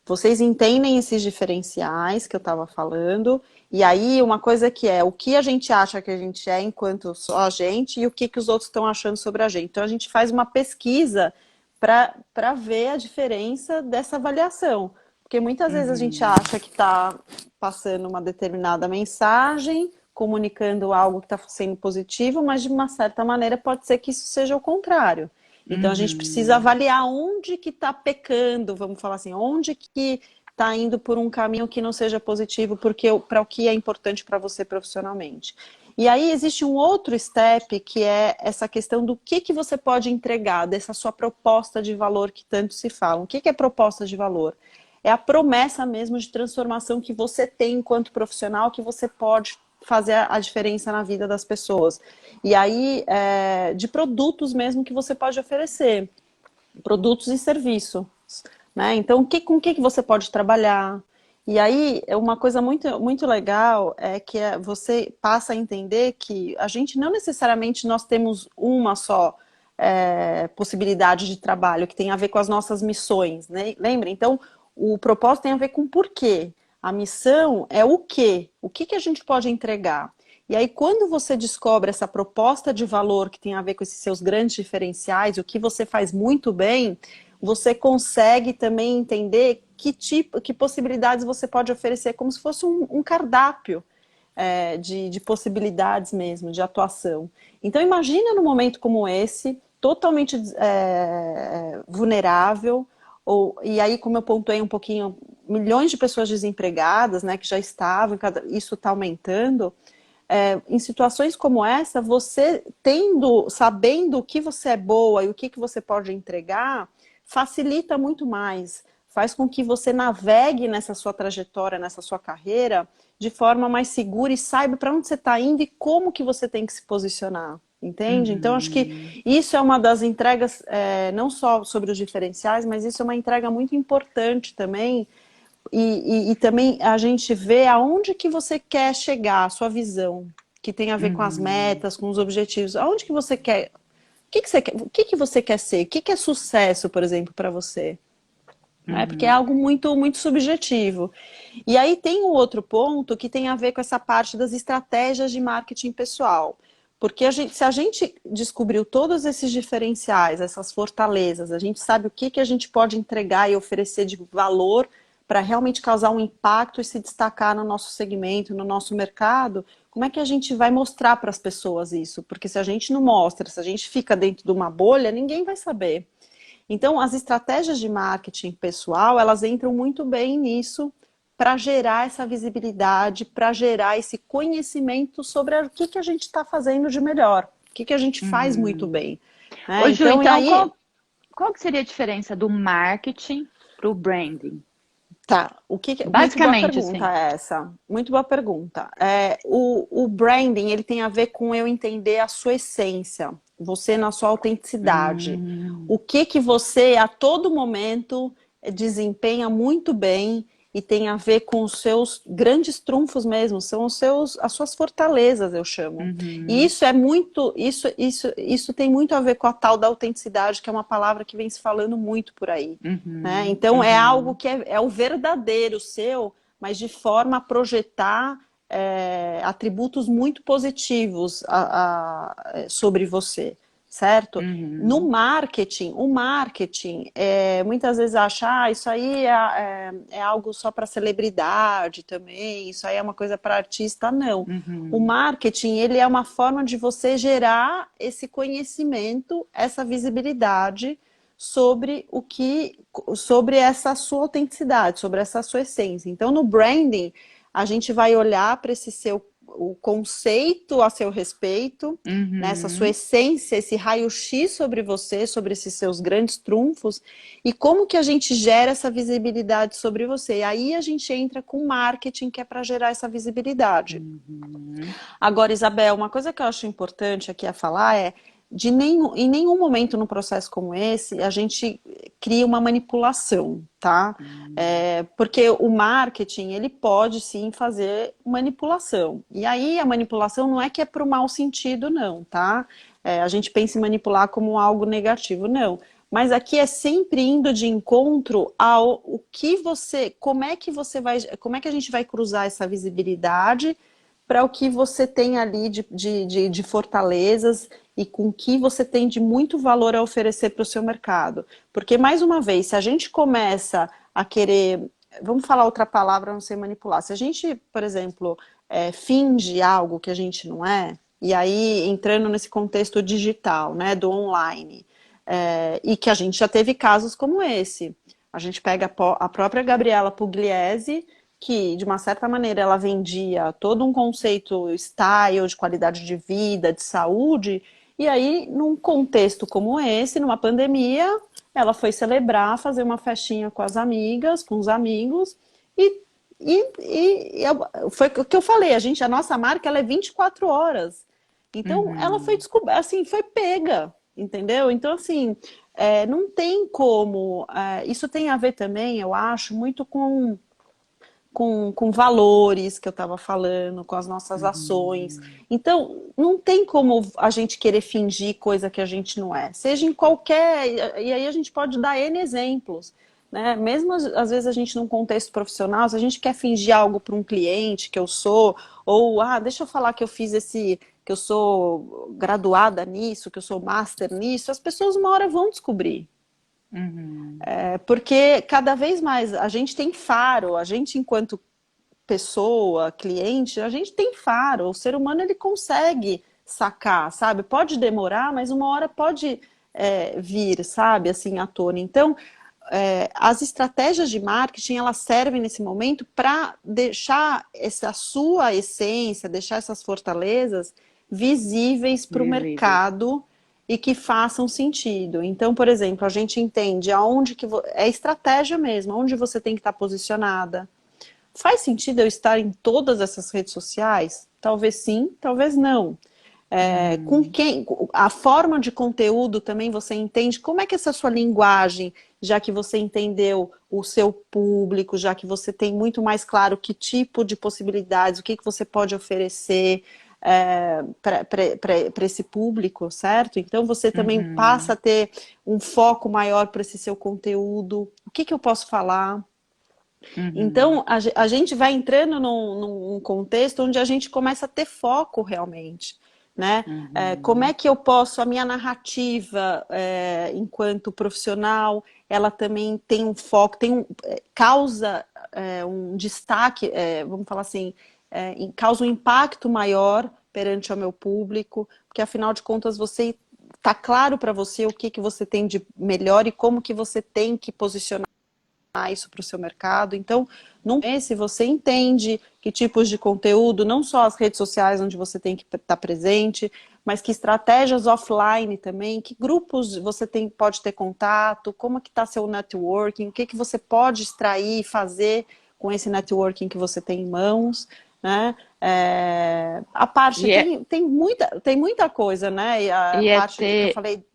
Speaker 2: Vocês entendem esses diferenciais que eu estava falando, e aí uma coisa que o que a gente acha que a gente é enquanto só a gente e o que os outros estão achando sobre a gente. Então, a gente faz uma pesquisa para ver a diferença dessa avaliação. Porque muitas vezes a gente
Speaker 1: Uhum,
Speaker 2: acha que está passando uma determinada mensagem, comunicando algo que está sendo positivo, mas de uma certa maneira pode ser que isso seja o contrário. Então a gente precisa
Speaker 1: uhum,
Speaker 2: avaliar onde que está pecando, vamos falar assim, onde que está indo por um caminho que não seja positivo, porque para o que é importante para você profissionalmente. E aí existe um outro step que é essa questão do que você pode entregar, dessa sua proposta de valor que tanto se fala. O que é proposta de valor? É a promessa mesmo de transformação que você tem enquanto profissional, que você pode fazer a diferença na vida das pessoas. E aí, de produtos mesmo que você pode oferecer, produtos e serviços, né? Então, com o que você pode trabalhar? E aí, uma coisa muito, muito legal é que você passa a entender que a gente não necessariamente nós temos uma só possibilidade de trabalho que tem a ver com as nossas missões, né? Lembra? Então, o propósito tem a ver com o porquê. A missão é o quê? O que a gente pode entregar? E aí, quando você descobre essa proposta de valor que tem a ver com esses seus grandes diferenciais, o que você faz muito bem, você consegue também entender que possibilidades você pode oferecer, como se fosse um cardápio de possibilidades mesmo, de atuação. Então, imagina num momento como esse, totalmente vulnerável, e aí, como eu pontuei um pouquinho, milhões de pessoas desempregadas, né, que já estavam, isso está aumentando. Em situações como essa, você sabendo o que você é boa e o que você pode entregar, facilita muito mais, faz com que você navegue nessa sua trajetória, nessa sua carreira, de forma mais segura e saiba para onde você está indo e como que você tem que se posicionar. entende? Então, acho
Speaker 1: Uhum.
Speaker 2: que isso é uma das entregas, não só sobre os diferenciais, mas isso é uma entrega muito importante também, e também a gente vê aonde que você quer chegar, a sua visão, que tem a ver com as
Speaker 1: Uhum.
Speaker 2: metas, com os objetivos, aonde que você quer, o que que você quer ser, o que que é sucesso, por exemplo, para você? Porque é
Speaker 1: Uhum.
Speaker 2: algo muito, muito subjetivo. E aí tem um outro ponto que tem a ver com essa parte das estratégias de marketing pessoal. Porque se a gente descobriu todos esses diferenciais, essas fortalezas, a gente sabe o que, que a gente pode entregar e oferecer de valor para realmente causar um impacto e se destacar no nosso segmento, no nosso mercado, como é que a gente vai mostrar para as pessoas isso? Porque se a gente não mostra, se a gente fica dentro de uma bolha, ninguém vai saber. Então, as estratégias de marketing pessoal, elas entram muito bem nisso para gerar essa visibilidade, para gerar esse conhecimento sobre o que, que a gente está fazendo de melhor, o que, que a gente faz muito
Speaker 1: Uhum.
Speaker 2: bem. Né?
Speaker 1: Ô, Ju,
Speaker 2: Então, e
Speaker 1: então
Speaker 2: aí,
Speaker 1: qual que seria a diferença do marketing para o branding?
Speaker 2: tá, muito boa
Speaker 1: Basicamente,
Speaker 2: pergunta
Speaker 1: assim.
Speaker 2: essa, muito boa pergunta. O branding, ele tem a ver com eu entender a sua essência, você na sua autenticidade.
Speaker 1: Hum,
Speaker 2: O que que você, a todo momento, desempenha muito bem e tem a ver com os seus grandes trunfos mesmo, são as suas fortalezas, eu chamo. E
Speaker 1: uhum,
Speaker 2: isso é muito, isso tem muito a ver com a tal da autenticidade, que é uma palavra que vem se falando muito por aí. Né?
Speaker 1: uhum,
Speaker 2: Então é algo
Speaker 1: uhum,
Speaker 2: que é o verdadeiro seu, mas de forma a projetar atributos muito positivos sobre você, certo? No
Speaker 1: uhum,
Speaker 2: marketing, o marketing muitas vezes acha, isso aí é algo só para celebridade também, isso aí é uma coisa para artista, não. O
Speaker 1: uhum,
Speaker 2: marketing, ele é uma forma de você gerar esse conhecimento, essa visibilidade sobre sobre essa sua autenticidade, sobre essa sua essência. Então, no branding, a gente vai olhar para esse seu o conceito a seu respeito, nessa sua
Speaker 1: uhum,
Speaker 2: essência, esse raio-x sobre você, sobre esses seus grandes trunfos, e como que a gente gera essa visibilidade sobre você. E aí a gente entra com marketing, que é para gerar essa visibilidade.
Speaker 1: uhum,
Speaker 2: Agora, Isabel, uma coisa que eu acho importante aqui a falar é em nenhum momento num processo como esse a gente cria uma manipulação, tá?
Speaker 1: uhum,
Speaker 2: Porque o marketing ele pode sim fazer manipulação. E aí a manipulação não é que é para o mau sentido, não, tá? A gente pensa em manipular como algo negativo, não. Mas aqui é sempre indo de encontro ao o que você, como é que você vai, como é que a gente vai cruzar essa visibilidade para o que você tem ali de fortalezas e com que você tem de muito valor a oferecer para o seu mercado. Porque, mais uma vez, se a gente começa a querer, vamos falar outra palavra, não sei manipular, se a gente, por exemplo, finge algo que a gente não é, e aí entrando nesse contexto digital, né, do online, e que a gente já teve casos como esse. A gente pega a própria Gabriela Pugliese, que, de uma certa maneira, ela vendia todo um conceito style, de qualidade de vida, de saúde, e aí, num contexto como esse, numa pandemia, ela foi celebrar, fazer uma festinha com as amigas, com os amigos, e, foi o que eu falei, a nossa marca, ela é 24 horas. Então, ela foi
Speaker 1: uhum,
Speaker 2: descoberta, assim, foi pega, entendeu? Então, assim, não tem como. Isso tem a ver também, eu acho, muito com valores que eu estava falando, com as nossas ações.
Speaker 1: uhum,
Speaker 2: Então, não tem como a gente querer fingir coisa que a gente não é. Seja em qualquer. E aí a gente pode dar N exemplos. Né? Mesmo às vezes a gente num contexto profissional, se a gente quer fingir algo para um cliente que eu sou, ou deixa eu falar que eu fiz que eu sou graduada nisso, que eu sou master nisso, as pessoas uma hora vão descobrir.
Speaker 1: uhum,
Speaker 2: Porque cada vez mais a gente tem faro, a gente enquanto pessoa, cliente, a gente tem faro. O ser humano ele consegue sacar, sabe? Pode demorar, mas uma hora pode vir, sabe? Assim, à tona. Então, as estratégias de marketing elas servem nesse momento para deixar essa sua essência, deixar essas fortalezas visíveis para o
Speaker 1: visíveis.
Speaker 2: mercado e que façam sentido. Então, por exemplo, a gente entende aonde que é estratégia mesmo, onde você tem que estar posicionada. Faz sentido eu estar em todas essas redes sociais? Talvez sim, talvez não. Com
Speaker 1: Uhum.
Speaker 2: quem, a forma de conteúdo também você entende, como é que essa sua linguagem, já que você entendeu o seu público, já que você tem muito mais claro que tipo de possibilidades, o que você pode oferecer para esse público, certo? Então você também passa a
Speaker 1: Uhum.
Speaker 2: ter um foco maior para esse seu conteúdo, o que eu posso falar?
Speaker 1: Uhum.
Speaker 2: Então, a gente vai entrando num contexto onde a gente começa a ter foco realmente, né? Como é
Speaker 1: Uhum.
Speaker 2: que eu posso, a minha narrativa, enquanto profissional, ela também tem um foco, causa um destaque, vamos falar assim, causa um impacto maior perante o meu público, porque afinal de contas você está claro para você o que você tem de melhor e como que você tem que posicionar isso para o seu mercado. Então, se você entende que tipos de conteúdo, não só as redes sociais onde você tem que estar presente, mas que estratégias offline também, que grupos você pode ter contato, como que está seu networking, o que você pode extrair e fazer com esse networking que você tem em mãos, né? A parte
Speaker 1: E é,
Speaker 2: tem muita coisa, né? E a
Speaker 1: e é
Speaker 2: parte que eu
Speaker 1: ter,
Speaker 2: falei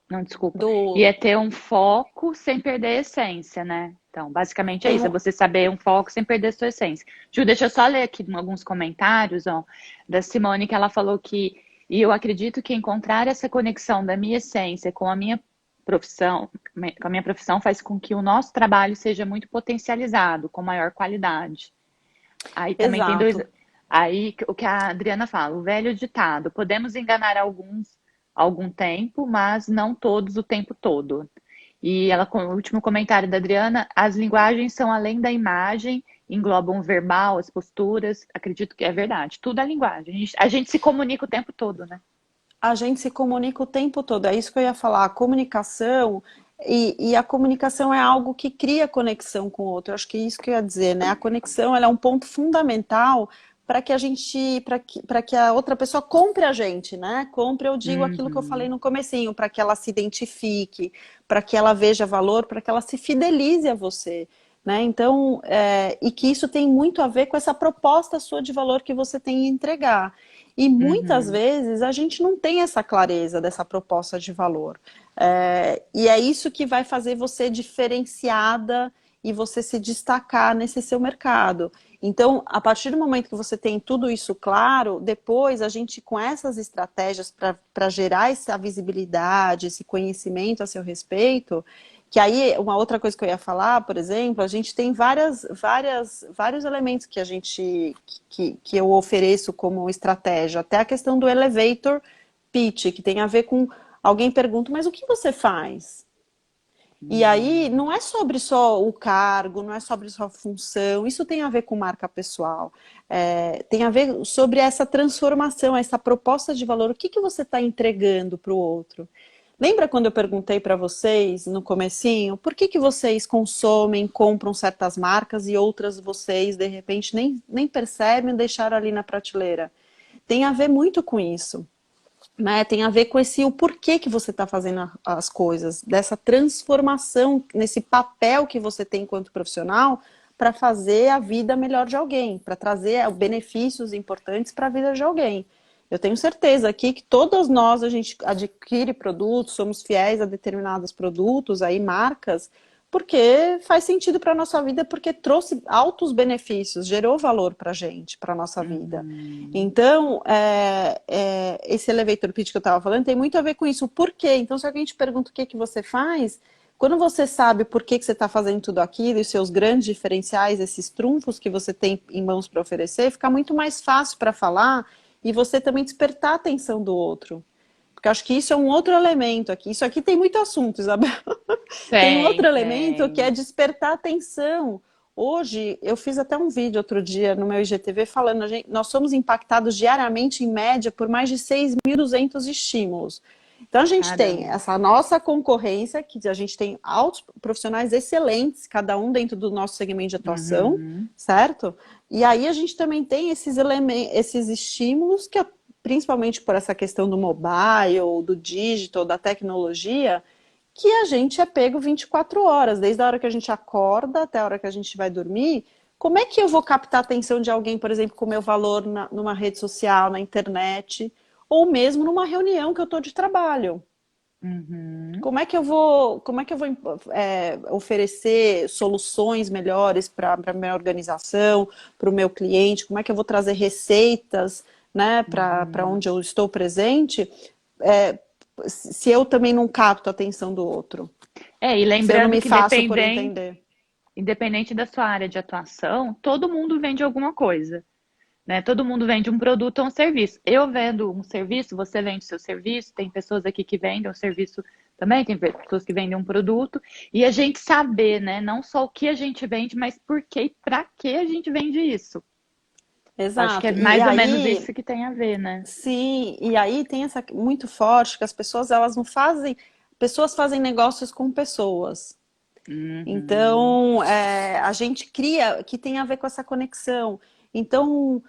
Speaker 1: não, desculpa, e
Speaker 2: do
Speaker 1: é ter um foco sem perder a essência, né? Então, basicamente é
Speaker 2: tem
Speaker 1: isso, é você saber um foco sem perder a sua essência. Ju, deixa eu só ler aqui alguns comentários, ó, da Simone, que ela falou que, e eu acredito que encontrar essa conexão da minha essência profissão, com a minha profissão faz com que o nosso trabalho seja muito potencializado, com maior qualidade. Aí também tem dois.
Speaker 2: exato.
Speaker 1: Aí o que a Adriana fala, o velho ditado: podemos enganar alguns algum tempo, mas não todos o tempo todo. E ela, com o último comentário da Adriana, as linguagens são além da imagem, englobam o verbal, as posturas. Acredito que é verdade. Tudo é linguagem. A gente se comunica o tempo todo, né?
Speaker 2: A gente se comunica o tempo todo, é isso que eu ia falar, a comunicação, e a comunicação é algo que cria conexão com o outro, eu acho que é isso que eu ia dizer, né? A conexão ela é um ponto fundamental para que a gente, para que a outra pessoa compre a gente, né? Compre, eu digo aquilo que eu falei
Speaker 1: Uhum,
Speaker 2: no comecinho, para que ela se identifique, para que ela veja valor, para que ela se fidelize a você. Né? Então, e que isso tem muito a ver com essa proposta sua de valor que você tem em entregar. E muitas
Speaker 1: uhum,
Speaker 2: vezes a gente não tem essa clareza dessa proposta de valor. E é isso que vai fazer você diferenciada e você se destacar nesse seu mercado. Então, a partir do momento que você tem tudo isso claro, depois a gente, com essas estratégias para gerar essa visibilidade, esse conhecimento a seu respeito, que aí, uma outra coisa que eu ia falar, por exemplo, a gente tem vários elementos que a gente que eu ofereço como estratégia. Até a questão do elevator pitch, que tem a ver com alguém pergunta, mas o que você faz? E aí
Speaker 1: uhum.
Speaker 2: não é sobre só o cargo, não é sobre só a função, isso tem a ver com marca pessoal. Tem a ver sobre essa transformação, essa proposta de valor, o que você está entregando para o outro. Lembra quando eu perguntei para vocês no comecinho, por que vocês consomem, compram certas marcas e outras vocês, de repente, nem percebem, deixaram ali na prateleira? Tem a ver muito com isso, né? Tem a ver com o porquê que você está fazendo as coisas, dessa transformação, nesse papel que você tem enquanto profissional para fazer a vida melhor de alguém, para trazer benefícios importantes para a vida de alguém. Eu tenho certeza aqui que todas nós, a gente adquire produtos, somos fiéis a determinados produtos, aí marcas, porque faz sentido para a nossa vida, porque trouxe altos benefícios, gerou valor para a gente, para a nossa vida.
Speaker 1: Uhum.
Speaker 2: Então, esse elevator pitch que eu estava falando tem muito a ver com isso. Por quê? Então, se alguém te pergunta o que você faz, quando você sabe por que você está fazendo tudo aquilo e seus grandes diferenciais, esses trunfos que você tem em mãos para oferecer, fica muito mais fácil para falar e você também despertar a atenção do outro. Porque eu acho que isso é um outro elemento aqui. Isso aqui tem muito assunto, Isabel. Tem um outro
Speaker 1: Tem,
Speaker 2: elemento que é
Speaker 1: tem.
Speaker 2: despertar atenção. Hoje, eu fiz até um vídeo outro dia no meu IGTV falando, nós somos impactados diariamente, em média, por mais de 6.200 estímulos. Então, a gente tem
Speaker 1: Caramba.
Speaker 2: essa nossa concorrência, que a gente tem altos profissionais excelentes, cada um dentro do nosso segmento de atuação,
Speaker 1: Uhum.
Speaker 2: certo? E aí a gente também tem esses elementos, esses estímulos, que principalmente por essa questão do mobile, do digital, da tecnologia, que a gente é pego 24 horas, desde a hora que a gente acorda até a hora que a gente vai dormir. Como é que eu vou captar a atenção de alguém, por exemplo, com o meu valor numa rede social, na internet? ou mesmo numa reunião que eu estou de trabalho.
Speaker 1: Uhum.
Speaker 2: Como é que eu vou oferecer soluções melhores para a minha organização, para o meu cliente? Como é que eu vou trazer receitas, né, para
Speaker 1: Uhum.
Speaker 2: onde eu estou presente, é, se eu também não capto a atenção do outro?
Speaker 1: E
Speaker 2: Se eu não
Speaker 1: lembrando
Speaker 2: me
Speaker 1: que
Speaker 2: faço por entender?
Speaker 1: independente da sua área de atuação, todo mundo vende alguma coisa, né? Todo mundo vende um produto ou um serviço. Eu vendo um serviço, você vende seu serviço, tem pessoas aqui que vendem um serviço também, tem pessoas que vendem um produto, e a gente saber, né, não só o que a gente vende, mas por que e para que a gente vende isso. Acho que é
Speaker 2: Exato. E
Speaker 1: mais ou menos
Speaker 2: aí,
Speaker 1: isso que tem a ver, né?
Speaker 2: sim, e aí tem essa muito forte que as pessoas elas não fazem, pessoas fazem negócios com pessoas.
Speaker 1: Uhum,
Speaker 2: Então, a gente cria que tem a ver com essa conexão. Então,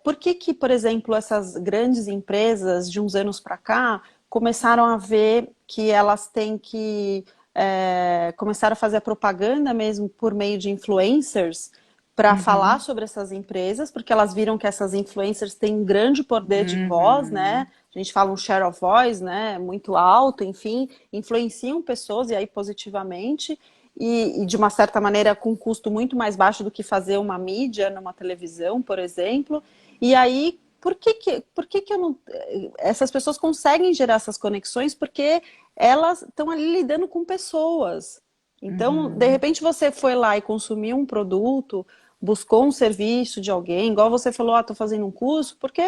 Speaker 2: por que que, por exemplo, essas grandes empresas de uns anos para cá começaram a ver que elas têm que começar a fazer a propaganda mesmo por meio de influencers para falar
Speaker 1: uhum,
Speaker 2: sobre essas empresas, porque elas viram que essas influencers têm um grande poder de voz, né?
Speaker 1: uhum,
Speaker 2: A gente fala um share of voice, né? Muito alto, enfim, influenciam pessoas e aí positivamente e de uma certa maneira com um custo muito mais baixo do que fazer uma mídia numa televisão, por exemplo. E aí, por que que eu não. Essas pessoas conseguem gerar essas conexões porque elas estão ali lidando com pessoas. Então, de
Speaker 1: uhum,
Speaker 2: repente, você foi lá e consumiu um produto, buscou um serviço de alguém, igual você falou, estou fazendo um curso, porque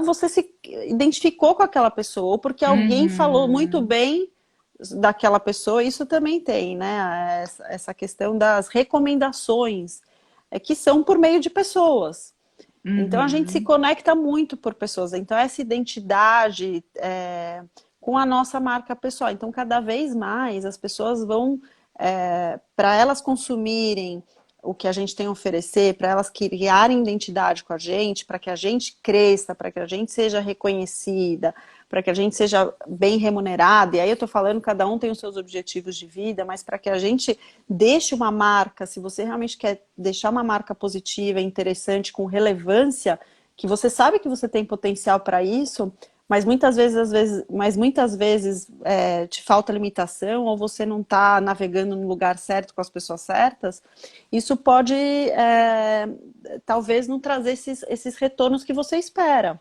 Speaker 2: você se identificou com aquela pessoa, ou porque alguém falou muito
Speaker 1: uhum,
Speaker 2: bem daquela pessoa, isso também tem, né? Essa questão das recomendações, que são por meio de pessoas. Então a gente se
Speaker 1: uhum.
Speaker 2: conecta muito por pessoas. Então essa identidade com a nossa marca pessoal. Então cada vez mais as pessoas vão para elas consumirem o que a gente tem a oferecer, para elas criarem identidade com a gente, para que a gente cresça, para que a gente seja reconhecida, para que a gente seja bem remunerada. E aí eu estou falando, cada um tem os seus objetivos de vida, mas para que a gente deixe uma marca, se você realmente quer deixar uma marca positiva, interessante, com relevância, que você sabe que você tem potencial para isso, mas muitas vezes te falta limitação ou você não está navegando no lugar certo com as pessoas certas, isso pode talvez não trazer esses retornos que você espera.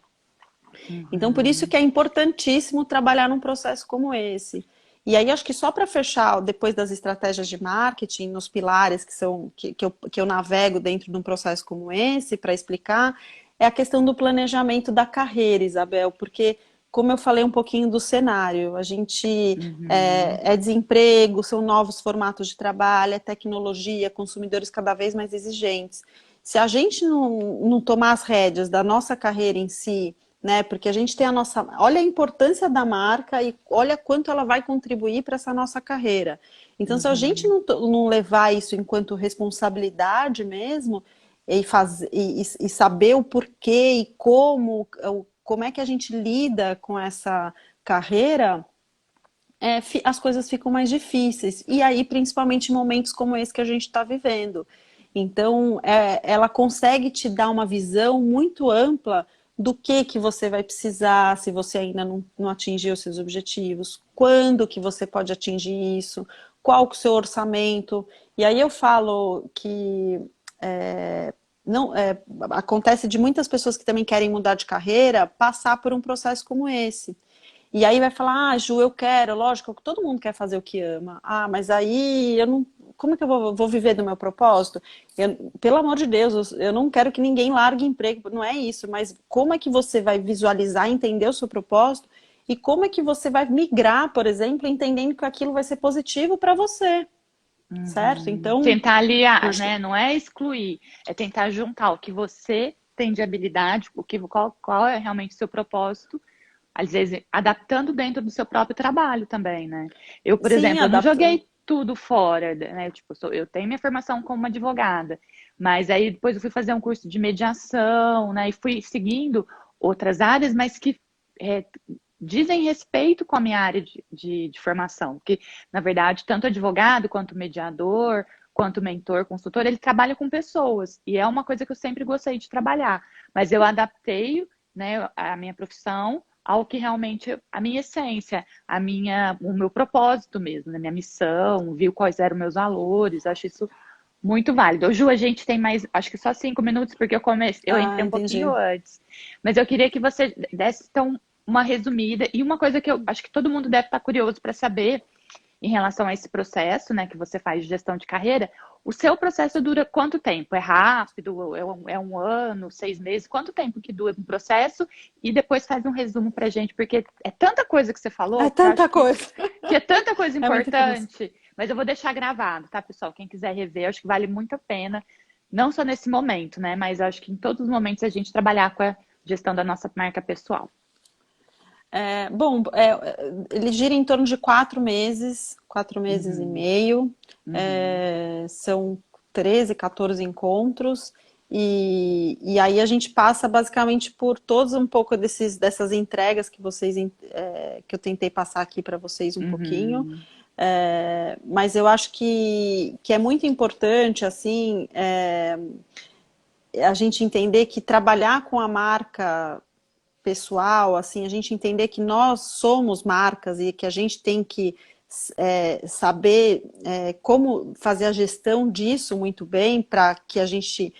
Speaker 2: Então, por isso
Speaker 1: Uhum.
Speaker 2: que é importantíssimo trabalhar num processo como esse. E aí, acho que só para fechar, depois das estratégias de marketing, nos pilares que eu navego dentro de um processo como esse, para explicar, é a questão do planejamento da carreira, Isabel, porque, como eu falei um pouquinho do cenário, a gente
Speaker 1: Uhum.
Speaker 2: desemprego, são novos formatos de trabalho, é tecnologia, consumidores cada vez mais exigentes. Se a gente não tomar as rédeas da nossa carreira em si, né? Porque a gente tem a nossa. Olha a importância da marca e olha quanto ela vai contribuir para essa nossa carreira. Então, se a gente
Speaker 1: Uhum.
Speaker 2: não levar isso enquanto responsabilidade mesmo, e saber o porquê e como é que a gente lida com essa carreira, as coisas ficam mais difíceis. E aí, principalmente em momentos como esse que a gente está vivendo. Então, ela consegue te dar uma visão muito ampla do que você vai precisar se você ainda não atingiu os seus objetivos, quando que você pode atingir isso, qual que é o seu orçamento. E aí eu falo que não acontece de muitas pessoas que também querem mudar de carreira passar por um processo como esse. E aí vai falar, ah, Ju, eu quero, lógico, todo mundo quer fazer o que ama. Ah, mas aí eu não. Como é que eu vou viver do meu propósito? Pelo amor de Deus, eu não quero que ninguém largue emprego, não é isso, mas como é que você vai visualizar, entender o seu propósito e como é que você vai migrar, por exemplo, entendendo que aquilo vai ser positivo para você, certo?
Speaker 1: Uhum.
Speaker 2: Então,
Speaker 1: Tentar aliar,
Speaker 2: acho.
Speaker 1: né? Não é excluir, é tentar juntar o que você tem de habilidade, qual é realmente o seu propósito, às vezes adaptando dentro do seu próprio trabalho também, né? Eu, por
Speaker 2: Sim,
Speaker 1: exemplo, eu não
Speaker 2: adaptando.
Speaker 1: joguei tudo fora, né? Tipo, eu tenho minha formação como advogada, mas aí depois eu fui fazer um curso de mediação, né? E fui seguindo outras áreas, mas que é, dizem respeito com a minha área de formação. Porque, na verdade, tanto advogado quanto mediador, quanto mentor, consultor, ele trabalha com pessoas. E é uma coisa que eu sempre gostei de trabalhar. Mas eu adaptei, né, a minha profissão ao que realmente a minha essência, o meu propósito mesmo, né? Minha missão, viu quais eram meus valores. Acho isso muito válido. Ô, Ju, a gente tem mais, acho que só 5 minutos, porque eu
Speaker 2: Ah,
Speaker 1: entrei um pouquinho
Speaker 2: entendi.
Speaker 1: antes. Mas eu queria que você desse, então, uma resumida. E uma coisa que eu acho que todo mundo deve estar curioso para saber em relação a esse processo, né, que você faz de gestão de carreira. O seu processo dura quanto tempo? É rápido? É um ano, 6 meses? Quanto tempo que dura um processo? E depois faz um resumo para gente, porque é tanta coisa que você
Speaker 2: É
Speaker 1: falou que eu
Speaker 2: tanta
Speaker 1: acho
Speaker 2: coisa.
Speaker 1: que é tanta coisa
Speaker 2: É muita informação.
Speaker 1: importante. Mas eu vou deixar gravado, tá, pessoal? Quem quiser rever, acho que vale muito a pena. Não só nesse momento, né? Mas acho que em todos os momentos a gente trabalhar com a gestão da nossa marca pessoal.
Speaker 2: Bom, ele gira em torno de 4 meses, 4 meses e meio.
Speaker 1: Uhum,
Speaker 2: São 13, 14 encontros. E aí a gente passa basicamente por todos um pouco dessas entregas que eu tentei passar aqui para vocês um pouquinho.
Speaker 1: uhum,
Speaker 2: Mas eu acho que é muito importante, assim, a gente entender que trabalhar com a marca pessoal, assim, a gente entender que nós somos marcas e que a gente tem que saber como fazer a gestão disso muito bem para que a gente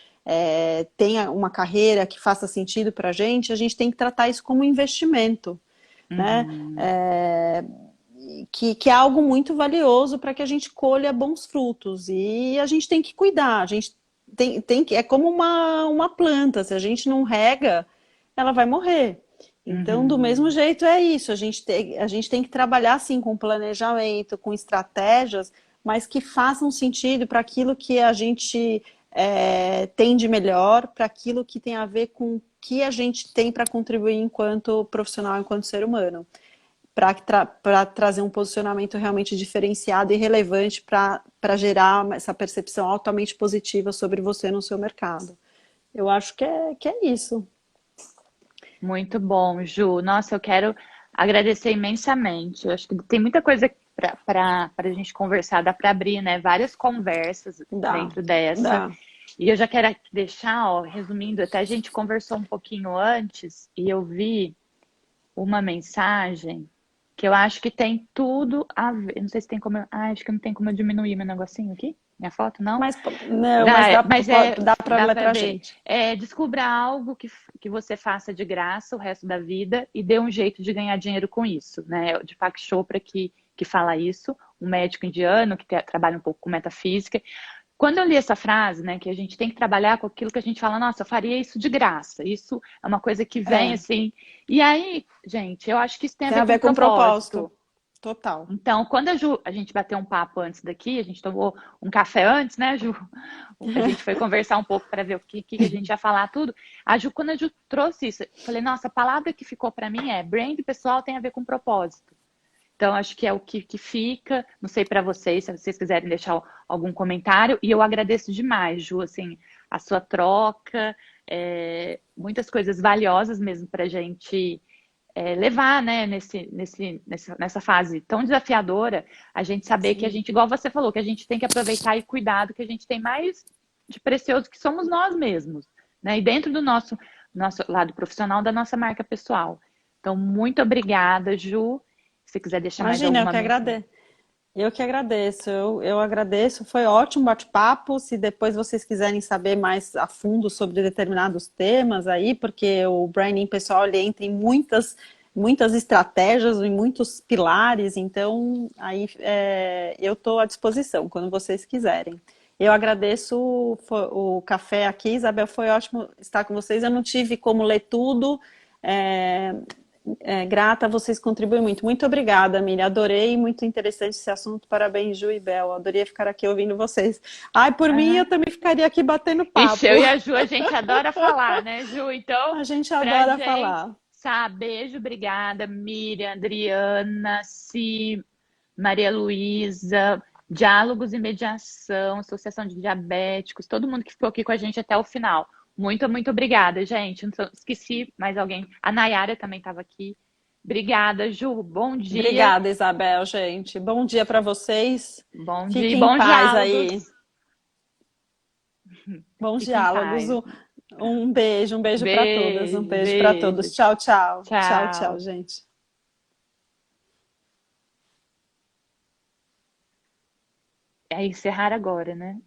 Speaker 2: tenha uma carreira que faça sentido para a gente tem que tratar isso como investimento, né?
Speaker 1: uhum,
Speaker 2: Que é algo muito valioso para que a gente colha bons frutos e a gente tem que cuidar, a gente tem que, é como uma planta, se a gente não rega, ela vai morrer. Então, do mesmo
Speaker 1: uhum.
Speaker 2: jeito é isso, a gente tem que trabalhar assim com planejamento, com estratégias, mas que façam sentido para aquilo que a gente tem de melhor, para aquilo que tem a ver com o que a gente tem para contribuir enquanto profissional, enquanto ser humano, para trazer um posicionamento realmente diferenciado e relevante para gerar essa percepção altamente positiva sobre você no seu mercado. Eu acho que é isso.
Speaker 1: Muito bom, Ju. Nossa, eu quero agradecer imensamente. Eu acho que tem muita coisa para a gente conversar, dá para abrir, né? Várias conversas
Speaker 2: Dá,
Speaker 1: dentro dessa.
Speaker 2: dá.
Speaker 1: E eu já quero deixar, ó, resumindo, até a gente conversou um pouquinho antes e eu vi uma mensagem que eu acho que tem tudo a ver. Não sei se tem como. Acho que não tem como eu diminuir meu negocinho aqui. Minha foto, não?
Speaker 2: Mas, não, mas
Speaker 1: Mas
Speaker 2: dá para
Speaker 1: dá
Speaker 2: ler
Speaker 1: para
Speaker 2: para a
Speaker 1: ver.
Speaker 2: gente.
Speaker 1: Descubra algo que você faça de graça o resto da vida e dê um jeito de ganhar dinheiro com isso, né? De Deepak Chopra que fala isso, um médico indiano que trabalha um pouco com metafísica. Quando eu li essa frase, né, que a gente tem que trabalhar com aquilo que a gente fala, nossa, eu faria isso de graça. Isso é uma coisa que vem
Speaker 2: É,
Speaker 1: assim. E aí, gente, eu acho que isso tem a
Speaker 2: tem
Speaker 1: ver
Speaker 2: a
Speaker 1: com
Speaker 2: ver com propósito.
Speaker 1: propósito.
Speaker 2: Total.
Speaker 1: Então, quando a gente bateu um papo antes daqui, a gente tomou um café antes, né, Ju? A gente foi conversar um pouco para ver o que a gente ia falar tudo. Quando a Ju trouxe isso, eu falei, nossa, a palavra que ficou para mim é brand pessoal tem a ver com propósito. Então, acho que é o que fica. Não sei para vocês, se vocês quiserem deixar algum comentário. E eu agradeço demais, Ju, assim, a sua troca, muitas coisas valiosas mesmo para a gente levar, né, nessa fase tão desafiadora, a gente saber que a
Speaker 2: Sim.
Speaker 1: gente, igual você falou, que a gente tem que aproveitar e cuidar do que a gente tem mais de precioso, que somos nós mesmos, né? E dentro do nosso lado profissional, da nossa marca pessoal. Então, muito obrigada, Ju. Se quiser deixar mais
Speaker 2: Imagina, eu
Speaker 1: alguma
Speaker 2: que
Speaker 1: mensagem.
Speaker 2: agradeço. Eu que agradeço, eu agradeço. Foi ótimo bate-papo. Se depois vocês quiserem saber mais a fundo sobre determinados temas aí, porque o branding pessoal ele entra em muitas estratégias, em muitos pilares, então aí eu estou à disposição quando vocês quiserem. Eu agradeço o café aqui, Isabel, foi ótimo estar com vocês. Eu não tive como ler tudo. é, Grata, vocês contribuem muito. Muito obrigada, Miriam. Adorei, muito interessante esse assunto. Parabéns, Ju e Bel. Adorei ficar aqui ouvindo vocês. Ai, por mim, eu
Speaker 1: Ah,
Speaker 2: também ficaria aqui batendo
Speaker 1: ixi,
Speaker 2: papo.
Speaker 1: eu e a Ju, a gente adora falar, né, Ju? Então,
Speaker 2: A gente
Speaker 1: pra
Speaker 2: adora
Speaker 1: gente,
Speaker 2: falar.
Speaker 1: beijo, obrigada, Miriam, Adriana, Si, Maria Luísa, Diálogos e Mediação, Associação de Diabéticos, todo mundo que ficou aqui com a gente até o final. Muito, muito obrigada, gente. Não esqueci mais alguém. A Nayara também estava aqui. Obrigada, Ju. Bom dia.
Speaker 2: Obrigada, Isabel, gente. Bom dia para vocês.
Speaker 1: Bom dia e
Speaker 2: Fiquem em
Speaker 1: bons
Speaker 2: paz
Speaker 1: diálogos.
Speaker 2: aí. Bons
Speaker 1: Fique em
Speaker 2: diálogos.
Speaker 1: paz.
Speaker 2: Um beijo para todas, um
Speaker 1: Beijo,
Speaker 2: beijo para todos.
Speaker 1: beijo.
Speaker 2: Tchau, tchau. Tchau, tchau,
Speaker 1: Tchau.
Speaker 2: gente.
Speaker 1: É encerrar agora, né?